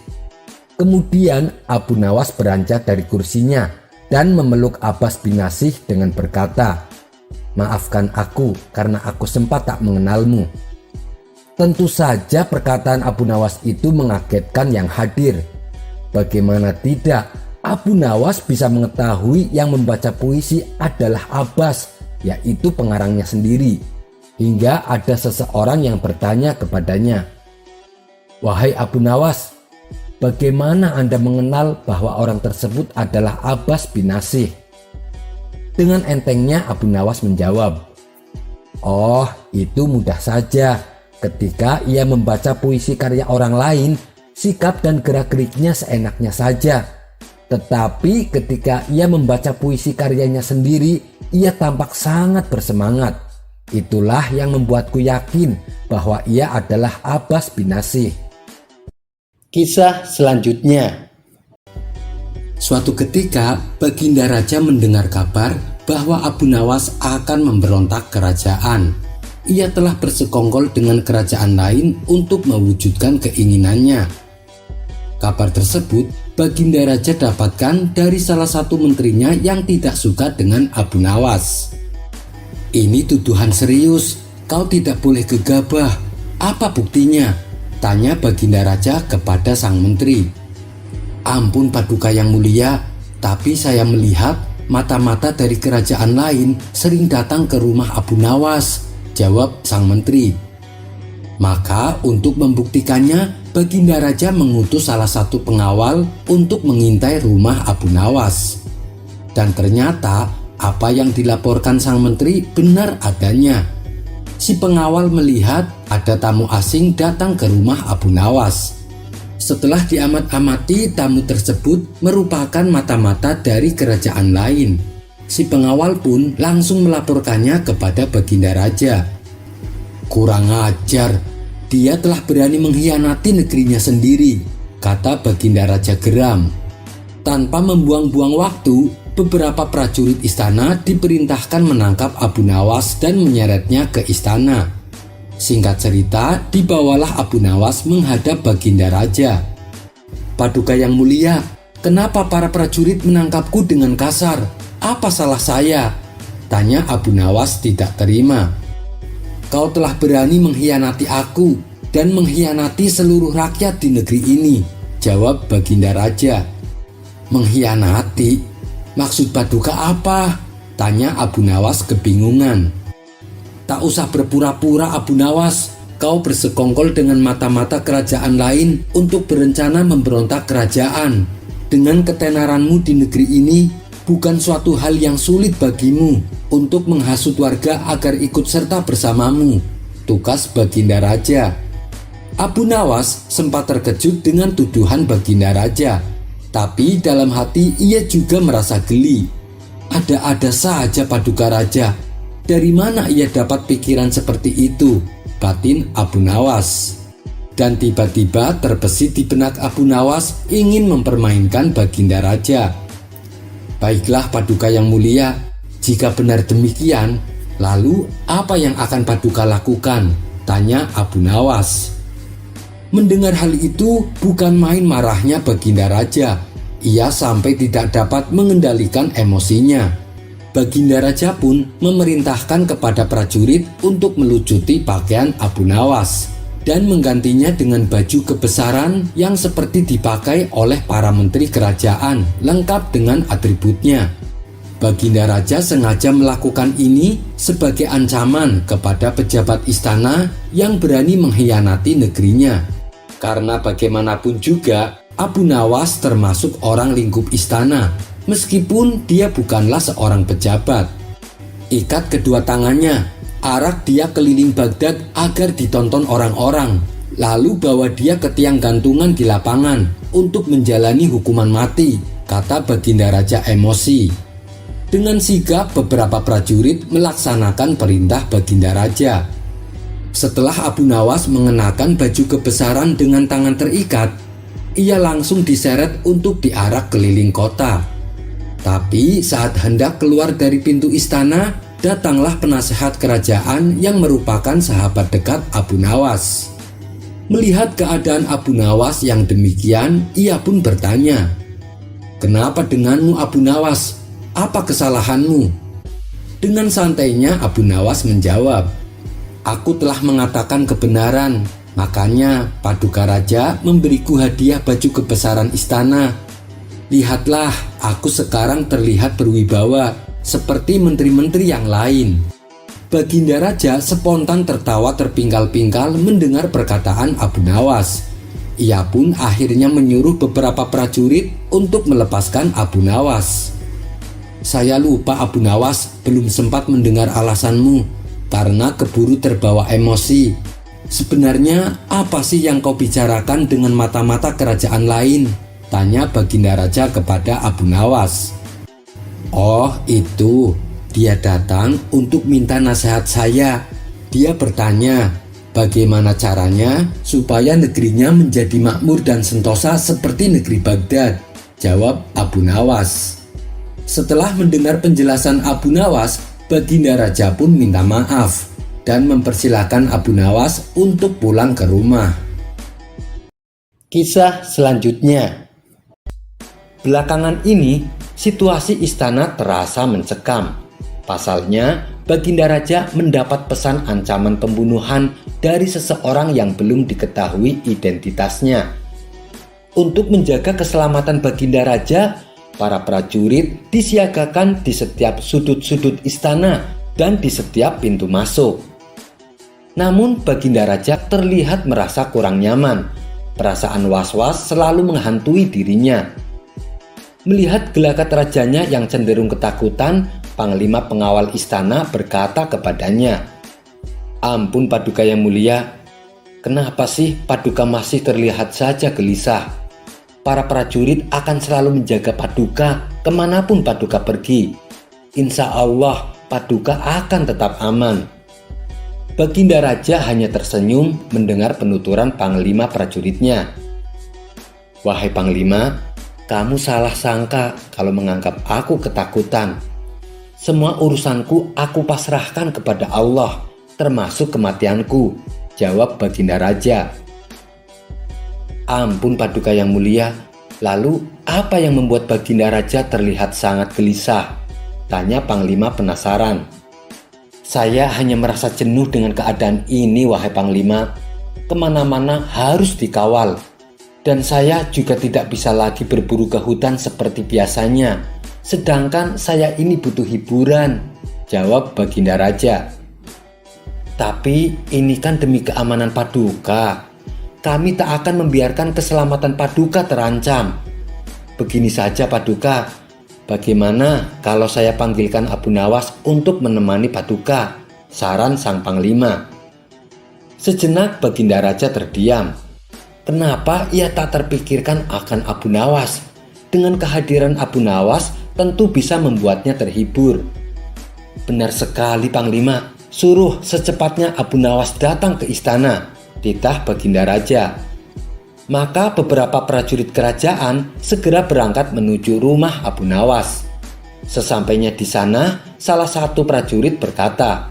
Kemudian Abu Nawas beranjak dari kursinya dan memeluk Abbas bin Nasih dengan berkata, "Maafkan aku karena aku sempat tak mengenalmu." Tentu saja perkataan Abu Nawas itu mengagetkan yang hadir. Bagaimana tidak, Abu Nawas bisa mengetahui yang membaca puisi adalah Abbas, yaitu pengarangnya sendiri. Hingga ada seseorang yang bertanya kepadanya, "Wahai Abu Nawas, bagaimana Anda mengenal bahwa orang tersebut adalah Abbas bin Nasih?" Dengan entengnya Abu Nawas menjawab, "Oh, itu mudah saja. Ketika ia membaca puisi karya orang lain, sikap dan gerak-geriknya seenaknya saja. Tetapi ketika ia membaca puisi karyanya sendiri, ia tampak sangat bersemangat. Itulah yang membuatku yakin bahwa ia adalah Abbas bin Nasih." Kisah selanjutnya. Suatu ketika, Baginda Raja mendengar kabar bahwa Abu Nawas akan memberontak kerajaan. Ia telah bersekongkol dengan kerajaan lain untuk mewujudkan keinginannya. Kabar tersebut Baginda Raja dapatkan dari salah satu menterinya yang tidak suka dengan Abu Nawas. "Ini tuduhan serius, kau tidak boleh gegabah. Apa buktinya?" tanya Baginda Raja kepada sang menteri. "Ampun Paduka yang mulia, tapi saya melihat mata-mata dari kerajaan lain sering datang ke rumah Abu Nawas," jawab sang menteri. Maka untuk membuktikannya, Baginda Raja mengutus salah satu pengawal untuk mengintai rumah Abu Nawas. Dan ternyata apa yang dilaporkan sang menteri benar adanya. Si pengawal melihat ada tamu asing datang ke rumah Abu Nawas. Setelah diamat-amati, tamu tersebut merupakan mata-mata dari kerajaan lain. Si pengawal pun langsung melaporkannya kepada Baginda Raja. "Kurang ajar, dia telah berani mengkhianati negerinya sendiri," kata Baginda Raja geram. Tanpa membuang-buang waktu, beberapa prajurit istana diperintahkan menangkap Abu Nawas dan menyeretnya ke istana. Singkat cerita, dibawalah Abu Nawas menghadap Baginda Raja. "Paduka yang mulia, kenapa para prajurit menangkapku dengan kasar? Apa salah saya?" tanya Abu Nawas tidak terima. "Kau telah berani mengkhianati aku dan mengkhianati seluruh rakyat di negeri ini," jawab Baginda Raja. "Mengkhianati? Maksud Paduka apa?" tanya Abu Nawas kebingungan. "Tak usah berpura-pura Abu Nawas, kau bersekongkol dengan mata-mata kerajaan lain untuk berencana memberontak kerajaan. Dengan ketenaranmu di negeri ini, bukan suatu hal yang sulit bagimu untuk menghasut warga agar ikut serta bersamamu," tukas Baginda Raja. Abu Nawas sempat terkejut dengan tuduhan Baginda Raja, tapi dalam hati ia juga merasa geli. Ada-ada saja Paduka Raja. Dari mana ia dapat pikiran seperti itu? Batin Abu Nawas. Dan tiba-tiba terbesit di benak Abu Nawas ingin mempermainkan Baginda Raja. Baiklah Paduka yang mulia, jika benar demikian, lalu apa yang akan Paduka lakukan? Tanya Abu Nawas. Mendengar hal itu, bukan main marahnya Baginda Raja. Ia sampai tidak dapat mengendalikan emosinya. Baginda Raja pun memerintahkan kepada prajurit untuk melucuti pakaian Abu Nawas dan menggantinya dengan baju kebesaran yang seperti dipakai oleh para menteri kerajaan, lengkap dengan atributnya. Baginda Raja sengaja melakukan ini sebagai ancaman kepada pejabat istana yang berani mengkhianati negerinya. Karena bagaimanapun juga, Abu Nawas termasuk orang lingkup istana, meskipun dia bukanlah seorang pejabat. Ikat kedua tangannya, arak dia keliling Baghdad agar ditonton orang-orang, lalu bawa dia ke tiang gantungan di lapangan untuk menjalani hukuman mati, kata Baginda Raja emosi. Dengan sigap beberapa prajurit melaksanakan perintah Baginda Raja. Setelah Abu Nawas mengenakan baju kebesaran dengan tangan terikat, ia langsung diseret untuk diarak keliling kota. Tapi saat hendak keluar dari pintu istana, datanglah penasehat kerajaan yang merupakan sahabat dekat Abu Nawas. Melihat keadaan Abu Nawas yang demikian, ia pun bertanya, "Kenapa denganmu Abu Nawas? Apa kesalahanmu?" Dengan santainya Abu Nawas menjawab, "Aku telah mengatakan kebenaran, makanya Paduka Raja memberiku hadiah baju kebesaran istana. Lihatlah, aku sekarang terlihat berwibawa seperti menteri-menteri yang lain." Baginda Raja spontan tertawa terpingkal-pingkal mendengar perkataan Abu Nawas. Ia pun akhirnya menyuruh beberapa prajurit untuk melepaskan Abu Nawas. "Saya lupa Abu Nawas, belum sempat mendengar alasanmu karena keburu terbawa emosi. Sebenarnya apa sih yang kau bicarakan dengan mata-mata kerajaan lain?" tanya Baginda Raja kepada Abu Nawas. "Oh itu, dia datang untuk minta nasihat saya. Dia bertanya, bagaimana caranya supaya negerinya menjadi makmur dan sentosa seperti negeri Baghdad," jawab Abu Nawas. Setelah mendengar penjelasan Abu Nawas, Baginda Raja pun minta maaf dan mempersilahkan Abu Nawas untuk pulang ke rumah. Kisah selanjutnya. Belakangan ini, situasi istana terasa mencekam. Pasalnya, Baginda Raja mendapat pesan ancaman pembunuhan dari seseorang yang belum diketahui identitasnya. Untuk menjaga keselamatan Baginda Raja, para prajurit disiagakan di setiap sudut-sudut istana dan di setiap pintu masuk. Namun Baginda Raja terlihat merasa kurang nyaman. Perasaan was-was selalu menghantui dirinya. Melihat gelagat rajanya yang cenderung ketakutan, Panglima pengawal istana berkata kepadanya, "Ampun Paduka yang mulia, kenapa sih Paduka masih terlihat saja gelisah? Para prajurit akan selalu menjaga Paduka kemanapun Paduka pergi. Insya Allah Paduka akan tetap aman." Baginda Raja hanya tersenyum mendengar penuturan Panglima prajuritnya. "Wahai Panglima, kamu salah sangka kalau menganggap aku ketakutan. Semua urusanku aku pasrahkan kepada Allah, termasuk kematianku," jawab Baginda Raja. "Ampun Paduka yang mulia, lalu apa yang membuat Baginda Raja terlihat sangat gelisah?" tanya Panglima penasaran. "Saya hanya merasa jenuh dengan keadaan ini wahai Panglima. Kemana-mana harus dikawal. Dan saya juga tidak bisa lagi berburu ke hutan seperti biasanya. Sedangkan saya ini butuh hiburan," jawab Baginda Raja. "Tapi ini kan demi keamanan Paduka. Kami tak akan membiarkan keselamatan Paduka terancam. Begini saja Paduka, bagaimana kalau saya panggilkan Abu Nawas untuk menemani Paduka?" saran sang Panglima. Sejenak Baginda Raja terdiam. Kenapa ia tak terpikirkan akan Abu Nawas? Dengan kehadiran Abu Nawas tentu bisa membuatnya terhibur. "Benar sekali Panglima, suruh secepatnya Abu Nawas datang ke istana," titah Baginda Raja. Maka beberapa prajurit kerajaan segera berangkat menuju rumah Abu Nawas. Sesampainya di sana, salah satu prajurit berkata,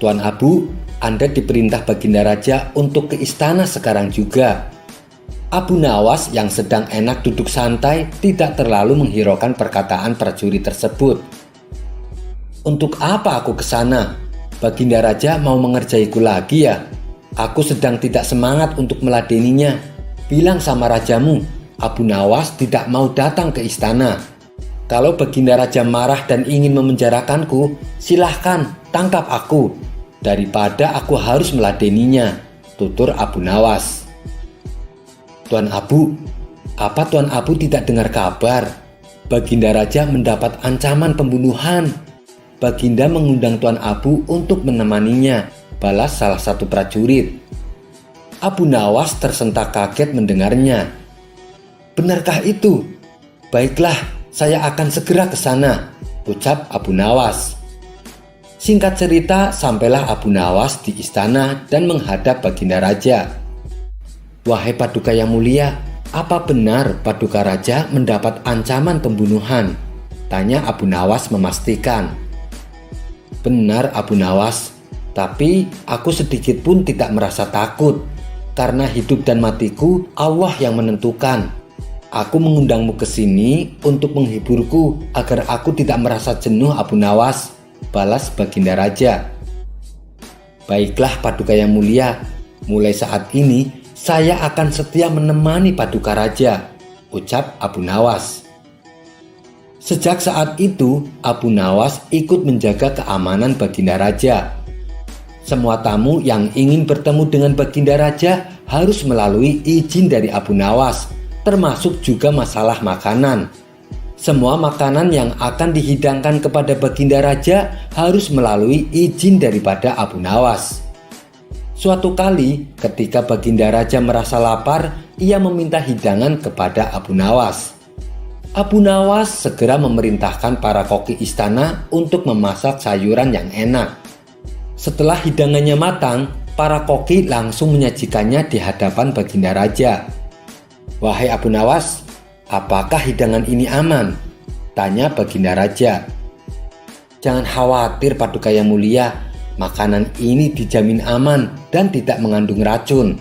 "Tuan Abu, Anda diperintah Baginda Raja untuk ke istana sekarang juga." Abu Nawas yang sedang enak duduk santai tidak terlalu menghiraukan perkataan prajurit tersebut. "Untuk apa aku ke sana? Baginda Raja mau mengerjaiku lagi ya? Aku sedang tidak semangat untuk meladeninya. Bilang sama rajamu, Abu Nawas tidak mau datang ke istana. Kalau Baginda Raja marah dan ingin memenjarakanku, silahkan tangkap aku, daripada aku harus meladeninya," tutur Abu Nawas. "Tuan Abu, apa Tuan Abu tidak dengar kabar? Baginda Raja mendapat ancaman pembunuhan. Baginda mengundang Tuan Abu untuk menemaninya," balas salah satu prajurit. Abu Nawas tersentak kaget mendengarnya. "Benarkah itu? Baiklah, saya akan segera ke sana," ucap Abu Nawas. Singkat cerita, sampailah Abu Nawas di istana dan menghadap Baginda Raja. "Wahai Paduka yang mulia, apa benar Paduka Raja mendapat ancaman pembunuhan?" tanya Abu Nawas memastikan. "Benar Abu Nawas, tapi aku sedikit pun tidak merasa takut, karena hidup dan matiku Allah yang menentukan. Aku mengundangmu ke sini untuk menghiburku agar aku tidak merasa jenuh Abu Nawas," balas Baginda Raja. "Baiklah Paduka yang mulia, mulai saat ini saya akan setia menemani Paduka Raja," ucap Abu Nawas. Sejak saat itu, Abu Nawas ikut menjaga keamanan Baginda Raja. Semua tamu yang ingin bertemu dengan Baginda Raja harus melalui izin dari Abu Nawas, termasuk juga masalah makanan. Semua makanan yang akan dihidangkan kepada Baginda Raja harus melalui izin daripada Abu Nawas. Suatu kali, ketika Baginda Raja merasa lapar, ia meminta hidangan kepada Abu Nawas. Abu Nawas segera memerintahkan para koki istana untuk memasak sayuran yang enak. Setelah hidangannya matang, para koki langsung menyajikannya di hadapan Baginda Raja. "Wahai Abu Nawas, apakah hidangan ini aman?" tanya Baginda Raja. "Jangan khawatir Paduka yang mulia, makanan ini dijamin aman dan tidak mengandung racun.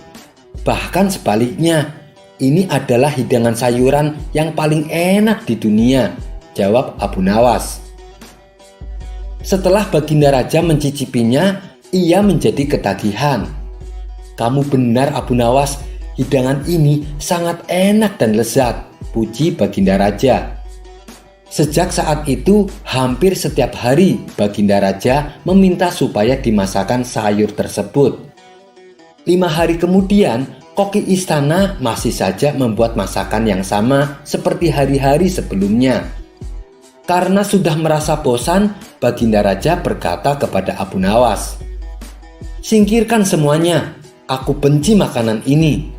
Bahkan sebaliknya, ini adalah hidangan sayuran yang paling enak di dunia," jawab Abu Nawas. Setelah Baginda Raja mencicipinya, ia menjadi ketagihan. "Kamu benar Abu Nawas, hidangan ini sangat enak dan lezat," puji Baginda Raja. Sejak saat itu, hampir setiap hari Baginda Raja meminta supaya dimasakkan sayur tersebut. 5 hari kemudian, koki istana masih saja membuat masakan yang sama seperti hari-hari sebelumnya. Karena sudah merasa bosan, Baginda Raja berkata kepada Abu Nawas, "Singkirkan semuanya, aku benci makanan ini."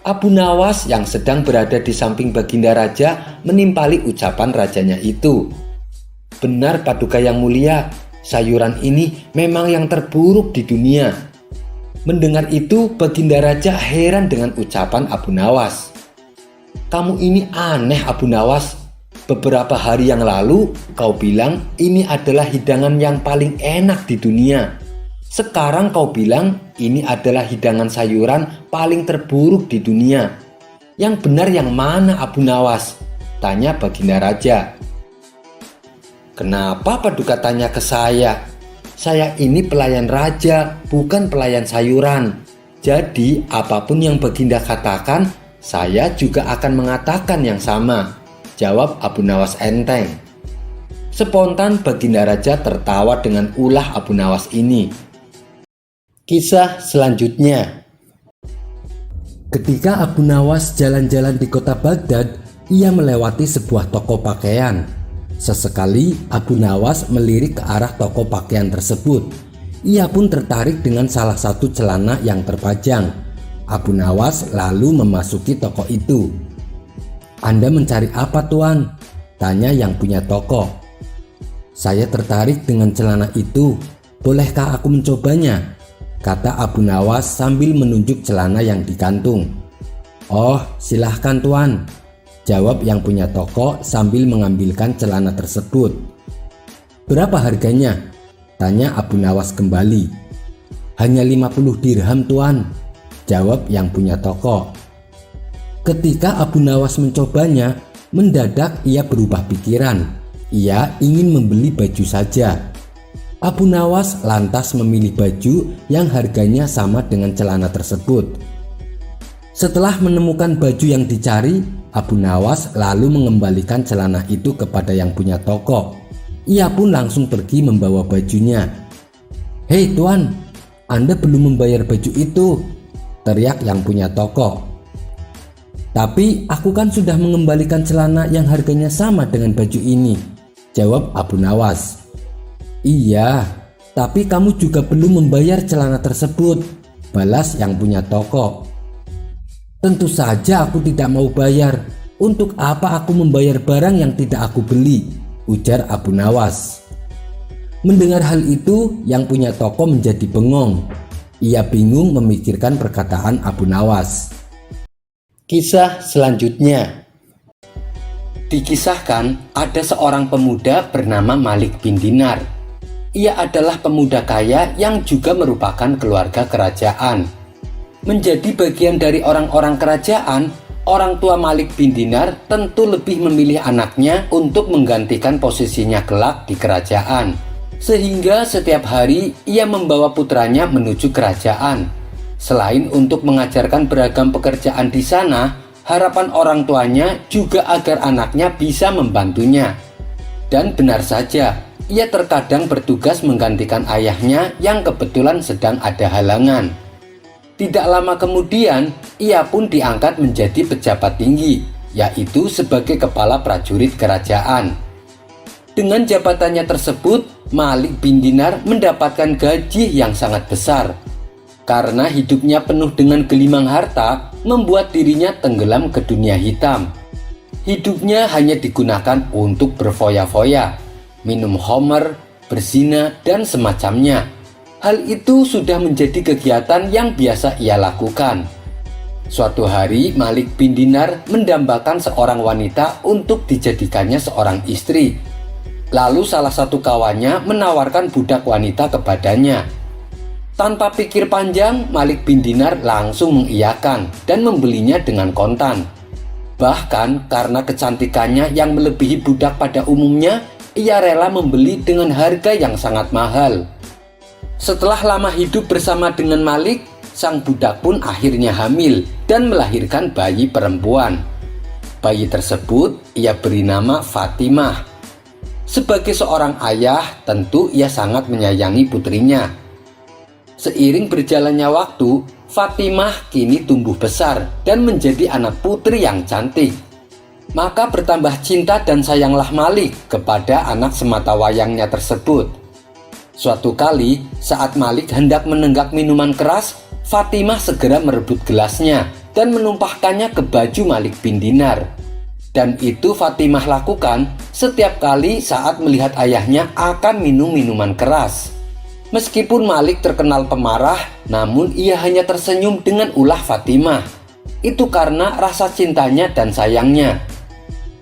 Abu Nawas yang sedang berada di samping Baginda Raja menimpali ucapan rajanya itu. "Benar Paduka yang mulia, sayuran ini memang yang terburuk di dunia." Mendengar itu, Baginda Raja heran dengan ucapan Abu Nawas. "Kamu ini aneh Abu Nawas. Beberapa hari yang lalu kau bilang ini adalah hidangan yang paling enak di dunia. Sekarang kau bilang ini adalah hidangan sayuran paling terburuk di dunia. Yang benar yang mana Abu Nawas?" tanya Baginda Raja. "Kenapa Paduka tanya ke saya? Saya ini pelayan raja, bukan pelayan sayuran. Jadi apapun yang Baginda katakan, saya juga akan mengatakan yang sama," jawab Abu Nawas enteng. Spontan Baginda Raja tertawa dengan ulah Abu Nawas ini. Kisah selanjutnya. Ketika Abu Nawas jalan-jalan di kota Baghdad, ia melewati sebuah toko pakaian. Sesekali Abu Nawas melirik ke arah toko pakaian tersebut. Ia pun tertarik dengan salah satu celana yang terpajang. Abu Nawas lalu memasuki toko itu. "Anda mencari apa tuan?" tanya yang punya toko. "Saya tertarik dengan celana itu. Bolehkah aku mencobanya?" kata Abu Nawas sambil menunjuk celana yang digantung. "Oh, silahkan tuan. jawab yang punya toko sambil mengambilkan celana tersebut. Berapa harganya? Tanya Abu Nawas kembali. Hanya 50 dirham tuan, jawab yang punya toko. Ketika Abu Nawas mencobanya, mendadak ia berubah pikiran. Ia ingin membeli baju saja. Abu Nawas lantas memilih baju yang harganya sama dengan celana tersebut. Setelah menemukan baju yang dicari, Abu Nawas lalu mengembalikan celana itu kepada yang punya toko. Ia pun langsung pergi membawa bajunya. "Hei tuan, Anda belum membayar baju itu," teriak yang punya toko. "Tapi aku kan sudah mengembalikan celana yang harganya sama dengan baju ini," jawab Abu Nawas. "Iya, tapi kamu juga belum membayar celana tersebut," balas yang punya toko. "Tentu saja aku tidak mau bayar. Untuk apa aku membayar barang yang tidak aku beli?" ujar Abu Nawas. Mendengar hal itu, yang punya toko menjadi bengong. Ia bingung memikirkan perkataan Abu Nawas. Kisah selanjutnya. Dikisahkan ada seorang pemuda bernama Malik bin Dinar. Ia adalah pemuda kaya yang juga merupakan keluarga kerajaan. Menjadi bagian dari orang-orang kerajaan, orang tua Malik bin Dinar tentu lebih memilih anaknya untuk menggantikan posisinya kelak di kerajaan. Sehingga setiap hari ia membawa putranya menuju kerajaan. Selain untuk mengajarkan beragam pekerjaan di sana, harapan orang tuanya juga agar anaknya bisa membantunya. Dan benar saja, ia terkadang bertugas menggantikan ayahnya yang kebetulan sedang ada halangan. Tidak lama kemudian, ia pun diangkat menjadi pejabat tinggi, yaitu sebagai kepala prajurit kerajaan. Dengan jabatannya tersebut, Malik bin Dinar mendapatkan gaji yang sangat besar. Karena hidupnya penuh dengan gelimang harta, membuat dirinya tenggelam ke dunia hitam. Hidupnya hanya digunakan untuk berfoya-foya, minum khamr, berzina, dan semacamnya. Hal itu sudah menjadi kegiatan yang biasa ia lakukan. Suatu hari Malik bin Dinar mendambakan seorang wanita untuk dijadikannya seorang istri. Lalu salah satu kawannya menawarkan budak wanita kepadanya. Tanpa pikir panjang, Malik bin Dinar langsung mengiyakan dan membelinya dengan kontan. Bahkan karena kecantikannya yang melebihi budak pada umumnya, ia rela membeli dengan harga yang sangat mahal. Setelah lama hidup bersama dengan Malik, sang budak pun akhirnya hamil dan melahirkan bayi perempuan. Bayi tersebut ia beri nama Fatimah. Sebagai seorang ayah, tentu ia sangat menyayangi putrinya. Seiring berjalannya waktu, Fatimah kini tumbuh besar dan menjadi anak putri yang cantik. Maka bertambah cinta dan sayanglah Malik kepada anak sematawayangnya tersebut. Suatu kali, saat Malik hendak menenggak minuman keras, Fatimah segera merebut gelasnya dan menumpahkannya ke baju Malik bin Dinar. Dan itu Fatimah lakukan setiap kali saat melihat ayahnya akan minum minuman keras. Meskipun Malik terkenal pemarah, namun ia hanya tersenyum dengan ulah Fatimah. Itu karena rasa cintanya dan sayangnya.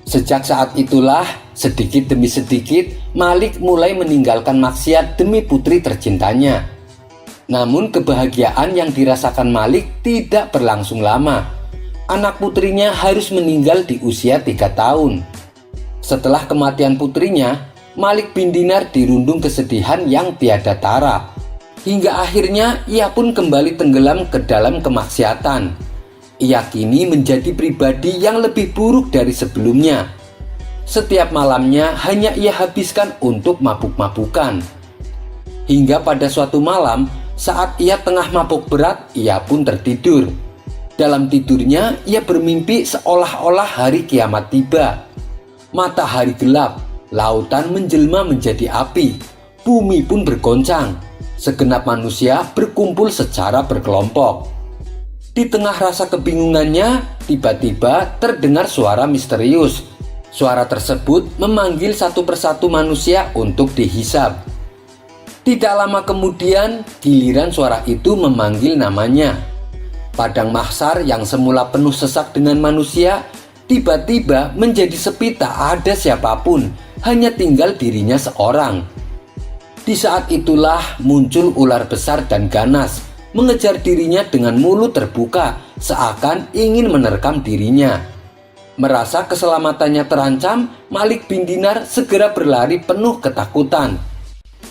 Sejak saat itulah, sedikit demi sedikit, Malik mulai meninggalkan maksiat demi putri tercintanya. Namun kebahagiaan yang dirasakan Malik tidak berlangsung lama. Anak putrinya harus meninggal di usia 3 tahun. Setelah kematian putrinya, Malik bin Dinar dirundung kesedihan yang tiada tara. Hingga akhirnya ia pun kembali tenggelam ke dalam kemaksiatan. Ia kini menjadi pribadi yang lebih buruk dari sebelumnya. Setiap malamnya hanya ia habiskan untuk mabuk-mabukan. Hingga pada suatu malam, saat ia tengah mabuk berat, ia pun tertidur. Dalam tidurnya, ia bermimpi seolah-olah hari kiamat tiba. Matahari gelap, lautan menjelma menjadi api, bumi pun bergoncang. Segenap manusia berkumpul secara berkelompok. Di tengah rasa kebingungannya, tiba-tiba terdengar suara misterius. Suara tersebut memanggil satu persatu manusia untuk dihisab. Tidak lama kemudian, giliran suara itu memanggil namanya. Padang mahsyar yang semula penuh sesak dengan manusia, tiba-tiba menjadi sepi, tak ada siapapun, hanya tinggal dirinya seorang. Di saat itulah muncul ular besar dan ganas, mengejar dirinya dengan mulut terbuka, seakan ingin menerkam dirinya. Merasa keselamatannya terancam, Malik bin Dinar segera berlari penuh ketakutan.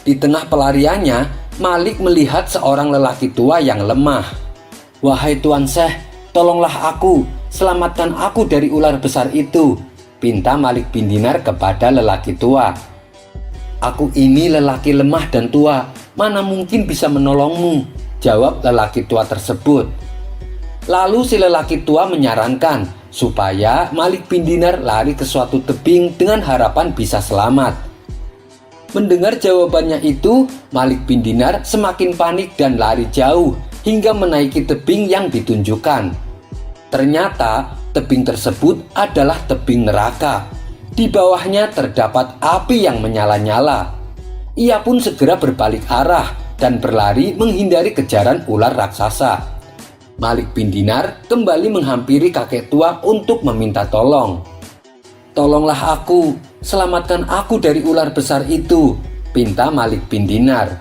Di tengah pelariannya, Malik melihat seorang lelaki tua yang lemah. "Wahai Tuan Syekh, tolonglah aku, selamatkan aku dari ular besar itu," pinta Malik bin Dinar kepada lelaki tua. "Aku ini lelaki lemah dan tua, mana mungkin bisa menolongmu," jawab lelaki tua tersebut. Lalu si lelaki tua menyarankan supaya Malik bin Dinar lari ke suatu tebing dengan harapan bisa selamat. Mendengar jawabannya itu, Malik bin Dinar semakin panik dan lari jauh hingga menaiki tebing yang ditunjukkan. Ternyata tebing tersebut adalah tebing neraka. Di bawahnya terdapat api yang menyala-nyala. Ia pun segera berbalik arah dan berlari menghindari kejaran ular raksasa. Malik bin Dinar kembali menghampiri kakek tua untuk meminta tolong. "Tolonglah aku, selamatkan aku dari ular besar itu," pinta Malik bin Dinar.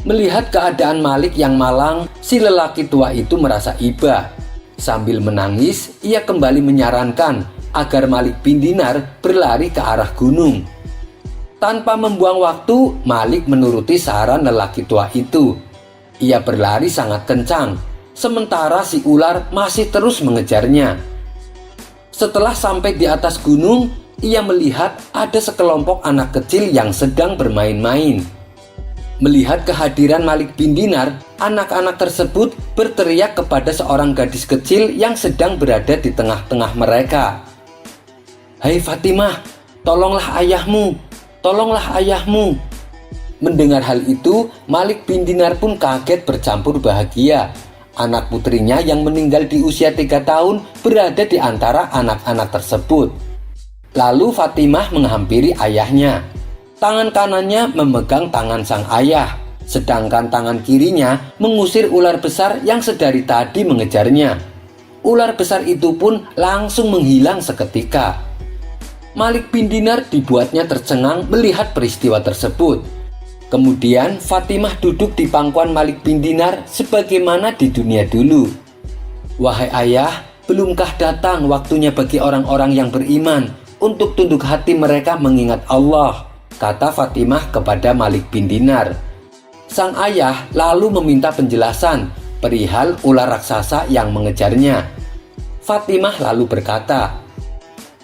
Melihat keadaan Malik yang malang, si lelaki tua itu merasa iba. Sambil menangis, ia kembali menyarankan agar Malik bin Dinar berlari ke arah gunung. Tanpa membuang waktu, Malik menuruti saran lelaki tua itu. Ia berlari sangat kencang, sementara si ular masih terus mengejarnya. Setelah sampai di atas gunung, ia melihat ada sekelompok anak kecil yang sedang bermain-main. Melihat kehadiran Malik bin Dinar, anak-anak tersebut berteriak kepada seorang gadis kecil yang sedang berada di tengah-tengah mereka. "Hai Fatimah, tolonglah ayahmu, tolonglah ayahmu." Mendengar hal itu, Malik bin Dinar pun kaget bercampur bahagia. Anak putrinya yang meninggal di usia 3 tahun berada di antara anak-anak tersebut. Lalu Fatimah menghampiri ayahnya. Tangan kanannya memegang tangan sang ayah, sedangkan tangan kirinya mengusir ular besar yang sedari tadi mengejarnya. Ular besar itu pun langsung menghilang seketika. Malik bin Dinar dibuatnya tercengang melihat peristiwa tersebut. Kemudian Fatimah duduk di pangkuan Malik bin Dinar sebagaimana di dunia dulu. "Wahai ayah, belumkah datang waktunya bagi orang-orang yang beriman untuk tunduk hati mereka mengingat Allah?" kata Fatimah kepada Malik bin Dinar. Sang ayah lalu meminta penjelasan perihal ular raksasa yang mengejarnya. Fatimah lalu berkata,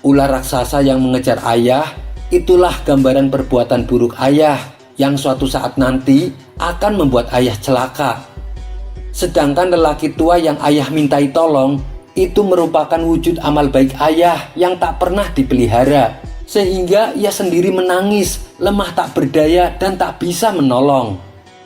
"Ular raksasa yang mengejar ayah, itulah gambaran perbuatan buruk ayah yang suatu saat nanti akan membuat ayah celaka. Sedangkan lelaki tua yang ayah mintai tolong, itu merupakan wujud amal baik ayah yang tak pernah dipelihara, sehingga ia sendiri menangis, lemah tak berdaya dan tak bisa menolong.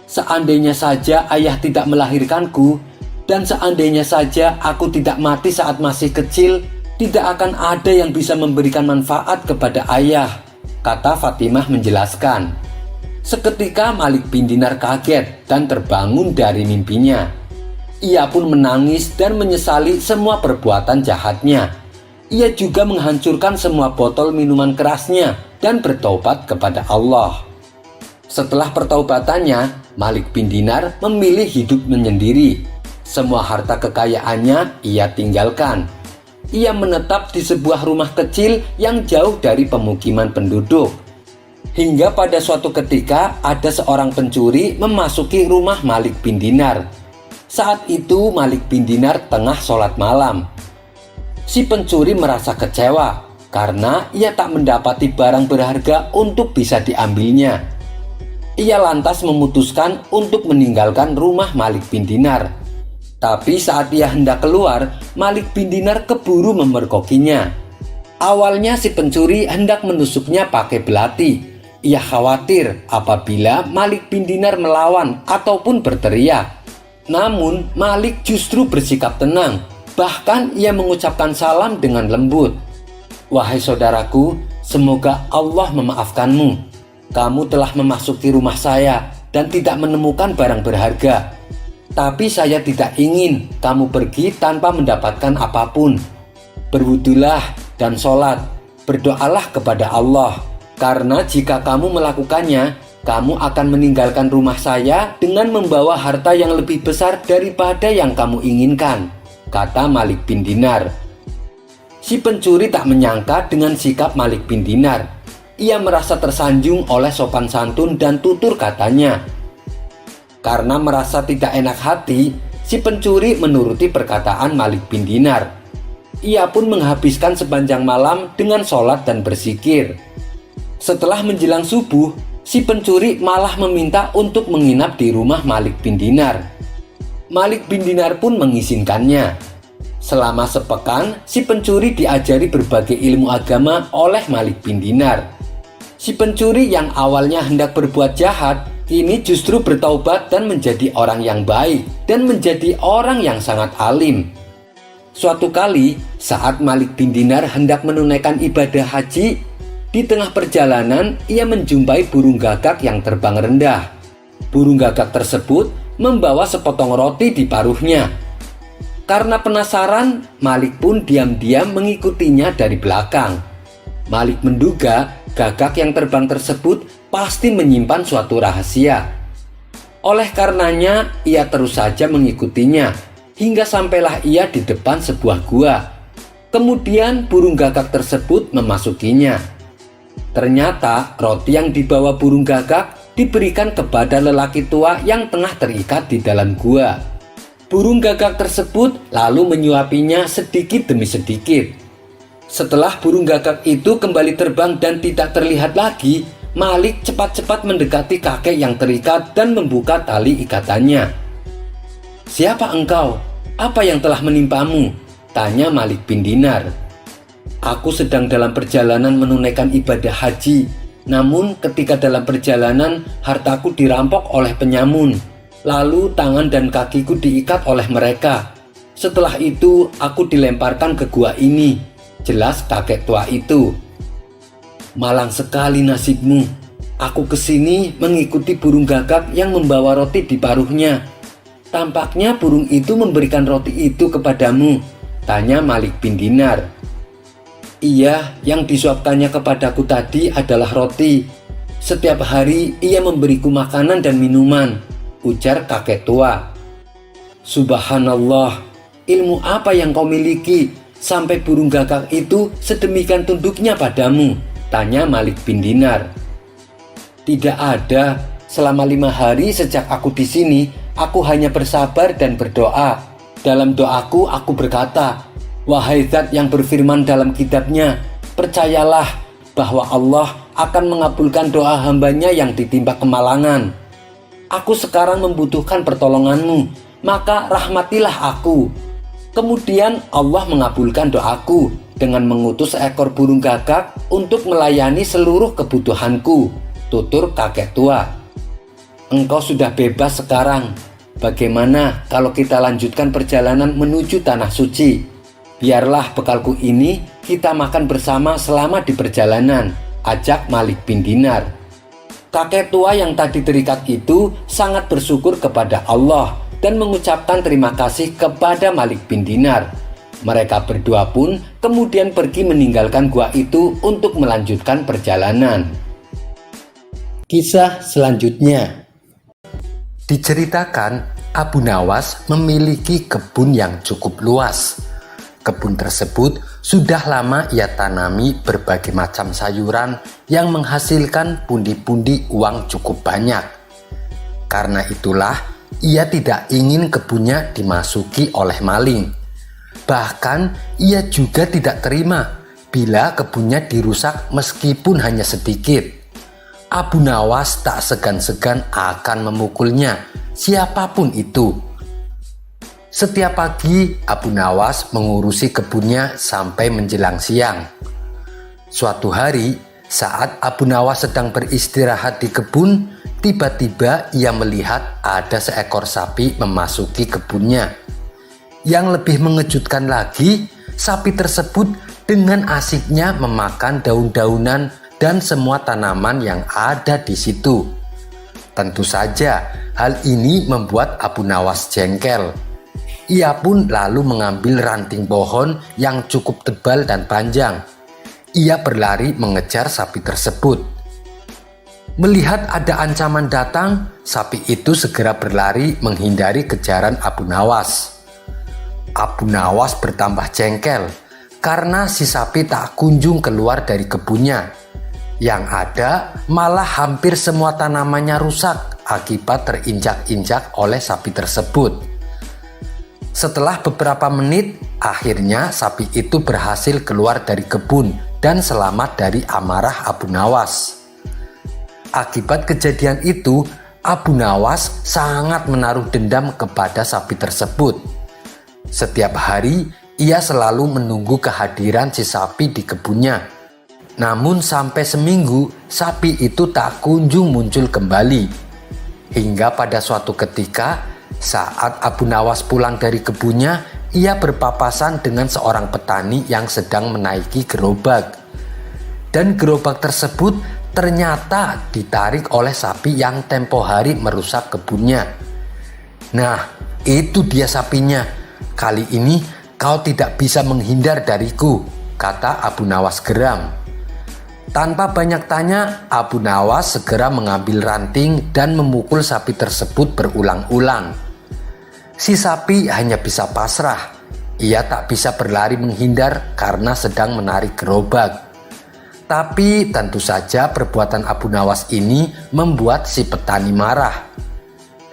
Seandainya saja ayah tidak melahirkanku, dan seandainya saja aku tidak mati saat masih kecil, tidak akan ada yang bisa memberikan manfaat kepada ayah," kata Fatimah menjelaskan. Seketika Malik bin Dinar kaget dan terbangun dari mimpinya. Ia pun menangis dan menyesali semua perbuatan jahatnya. Ia juga menghancurkan semua botol minuman kerasnya dan bertobat kepada Allah. Setelah pertaubatannya, Malik bin Dinar memilih hidup menyendiri. Semua harta kekayaannya ia tinggalkan. Ia menetap di sebuah rumah kecil yang jauh dari pemukiman penduduk. Hingga pada suatu ketika ada seorang pencuri memasuki rumah Malik bin Dinar. Saat itu Malik bin Dinar tengah sholat malam. Si pencuri merasa kecewa karena ia tak mendapati barang berharga untuk bisa diambilnya. Ia lantas memutuskan untuk meninggalkan rumah Malik bin Dinar. Tapi saat ia hendak keluar, Malik bin Dinar keburu memergokinya. Awalnya si pencuri hendak menusuknya pakai belati. Ia khawatir apabila Malik bin Dinar melawan ataupun berteriak. Namun Malik justru bersikap tenang. Bahkan ia mengucapkan salam dengan lembut. "Wahai saudaraku, semoga Allah memaafkanmu. Kamu telah memasuki rumah saya dan tidak menemukan barang berharga. Tapi saya tidak ingin kamu pergi tanpa mendapatkan apapun. Berwudulah dan sholat, berdoalah kepada Allah, karena jika kamu melakukannya, kamu akan meninggalkan rumah saya dengan membawa harta yang lebih besar daripada yang kamu inginkan, kata Malik bin Dinar. Si pencuri tak menyangka dengan sikap Malik bin Dinar. Ia merasa tersanjung oleh sopan santun dan tutur katanya. Karena merasa tidak enak hati, si pencuri menuruti perkataan Malik bin Dinar. Ia pun menghabiskan sepanjang malam dengan sholat dan berzikir. Setelah menjelang subuh, si pencuri malah meminta untuk menginap di rumah Malik bin Dinar. Malik bin Dinar pun mengizinkannya. Selama sepekan, si pencuri diajari berbagai ilmu agama oleh Malik bin Dinar. Si pencuri yang awalnya hendak berbuat jahat, kini justru bertaubat dan menjadi orang yang baik dan menjadi orang yang sangat alim. Suatu kali, saat Malik bin Dinar hendak menunaikan ibadah haji, di tengah perjalanan ia menjumpai burung gagak yang terbang rendah. Burung gagak tersebut membawa sepotong roti di paruhnya. Karena penasaran, Malik pun diam-diam mengikutinya dari belakang. Malik menduga gagak yang terbang tersebut pasti menyimpan suatu rahasia. Oleh karenanya, ia terus saja mengikutinya hingga sampailah ia di depan sebuah gua. Kemudian burung gagak tersebut memasukinya. Ternyata roti yang dibawa burung gagak diberikan kepada lelaki tua yang tengah terikat di dalam gua. Burung gagak tersebut lalu menyuapinya sedikit demi sedikit. Setelah burung gagak itu kembali terbang dan tidak terlihat lagi, Malik cepat-cepat mendekati kakek yang terikat dan membuka tali ikatannya. "Siapa engkau? Apa yang telah menimpamu?" tanya Malik bin Dinar. "Aku sedang dalam perjalanan menunaikan ibadah haji. Namun ketika dalam perjalanan hartaku dirampok oleh penyamun. Lalu tangan dan kakiku diikat oleh mereka. Setelah itu aku dilemparkan ke gua ini," jelas kakek tua itu. "Malang sekali nasibmu. Aku kesini mengikuti burung gagak yang membawa roti di paruhnya. Tampaknya burung itu memberikan roti itu kepadamu," tanya Malik bin Dinar. "Iya, yang disuapkannya kepadaku tadi adalah roti. Setiap hari ia memberiku makanan dan minuman," ujar kakek tua. "Subhanallah, ilmu apa yang kau miliki sampai burung gagak itu sedemikian tunduknya padamu?" tanya Malik bin Dinar. "Tidak ada. Selama 5 hari sejak aku di sini, aku hanya bersabar dan berdoa. Dalam doaku aku berkata, 'Wahai Zat yang berfirman dalam kitabnya, percayalah bahwa Allah akan mengabulkan doa hambanya yang ditimpa kemalangan. Aku sekarang membutuhkan pertolonganmu, maka rahmatilah aku.' Kemudian Allah mengabulkan doaku dengan mengutus seekor burung gagak untuk melayani seluruh kebutuhanku," tutur kakek tua. "Engkau sudah bebas sekarang. Bagaimana kalau kita lanjutkan perjalanan menuju tanah suci? Biarlah bekalku ini kita makan bersama selama di perjalanan," ajak Malik bin Dinar. Kakek tua yang tadi terikat itu sangat bersyukur kepada Allah dan mengucapkan terima kasih kepada Malik bin Dinar. Mereka berdua pun kemudian pergi meninggalkan gua itu untuk melanjutkan perjalanan. Kisah selanjutnya. Diceritakan, Abu Nawas memiliki kebun yang cukup luas. Kebun tersebut sudah lama ia tanami berbagai macam sayuran yang menghasilkan pundi-pundi uang cukup banyak. Karena itulah, ia tidak ingin kebunnya dimasuki oleh maling. Bahkan, ia juga tidak terima bila kebunnya dirusak meskipun hanya sedikit. Abu Nawas tak segan-segan akan memukulnya, siapapun itu. Setiap pagi, Abu Nawas mengurusi kebunnya sampai menjelang siang. Suatu hari, saat Abu Nawas sedang beristirahat di kebun, tiba-tiba ia melihat ada seekor sapi memasuki kebunnya. Yang lebih mengejutkan lagi, sapi tersebut dengan asiknya memakan daun-daunan dan semua tanaman yang ada di situ. Tentu saja hal ini membuat Abu Nawas jengkel. Ia pun lalu mengambil ranting pohon yang cukup tebal dan panjang. Ia berlari mengejar sapi tersebut. Melihat ada ancaman datang, sapi itu segera berlari menghindari kejaran Abu Nawas. Abu Nawas bertambah jengkel karena si sapi tak kunjung keluar dari kebunnya. Yang ada malah hampir semua tanamannya rusak akibat terinjak-injak oleh sapi tersebut. Setelah beberapa menit, akhirnya sapi itu berhasil keluar dari kebun dan selamat dari amarah Abu Nawas. Akibat kejadian itu, Abu Nawas sangat menaruh dendam kepada sapi tersebut. Setiap hari, ia selalu menunggu kehadiran si sapi di kebunnya. Namun sampai seminggu, sapi itu tak kunjung muncul kembali. Hingga pada suatu ketika, saat Abu Nawas pulang dari kebunnya, ia berpapasan dengan seorang petani yang sedang menaiki gerobak. Dan gerobak tersebut ternyata ditarik oleh sapi yang tempo hari merusak kebunnya. Nah, itu dia sapinya. Kali ini kau tidak bisa menghindar dariku, kata Abu Nawas geram. Tanpa banyak tanya, Abu Nawas segera mengambil ranting dan memukul sapi tersebut berulang-ulang. Si sapi hanya bisa pasrah. Ia tak bisa berlari menghindar karena sedang menarik gerobak. Tapi tentu saja perbuatan Abu Nawas ini membuat si petani marah.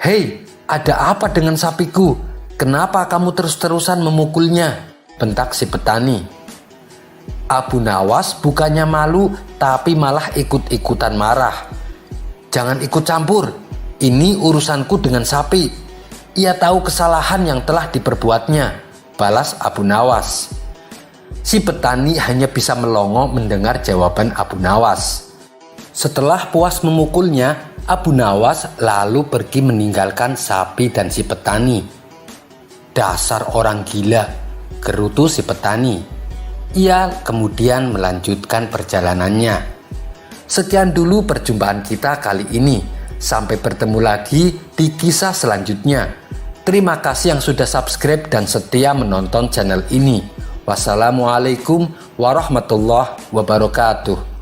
"Hei, ada apa dengan sapiku? Kenapa kamu terus-terusan memukulnya?" bentak si petani. Abu Nawas bukannya malu tapi malah ikut-ikutan marah. "Jangan ikut campur, ini urusanku dengan sapi. Ia tahu kesalahan yang telah diperbuatnya," balas Abu Nawas. Si petani hanya bisa melongo mendengar jawaban Abu Nawas. Setelah puas memukulnya, Abu Nawas lalu pergi meninggalkan sapi dan si petani. "Dasar orang gila," gerutu si petani. Ia kemudian melanjutkan perjalanannya. Sekian dulu perjumpaan kita kali ini. Sampai bertemu lagi di kisah selanjutnya. Terima kasih yang sudah subscribe dan setia menonton channel ini. Wassalamualaikum warahmatullahi wabarakatuh.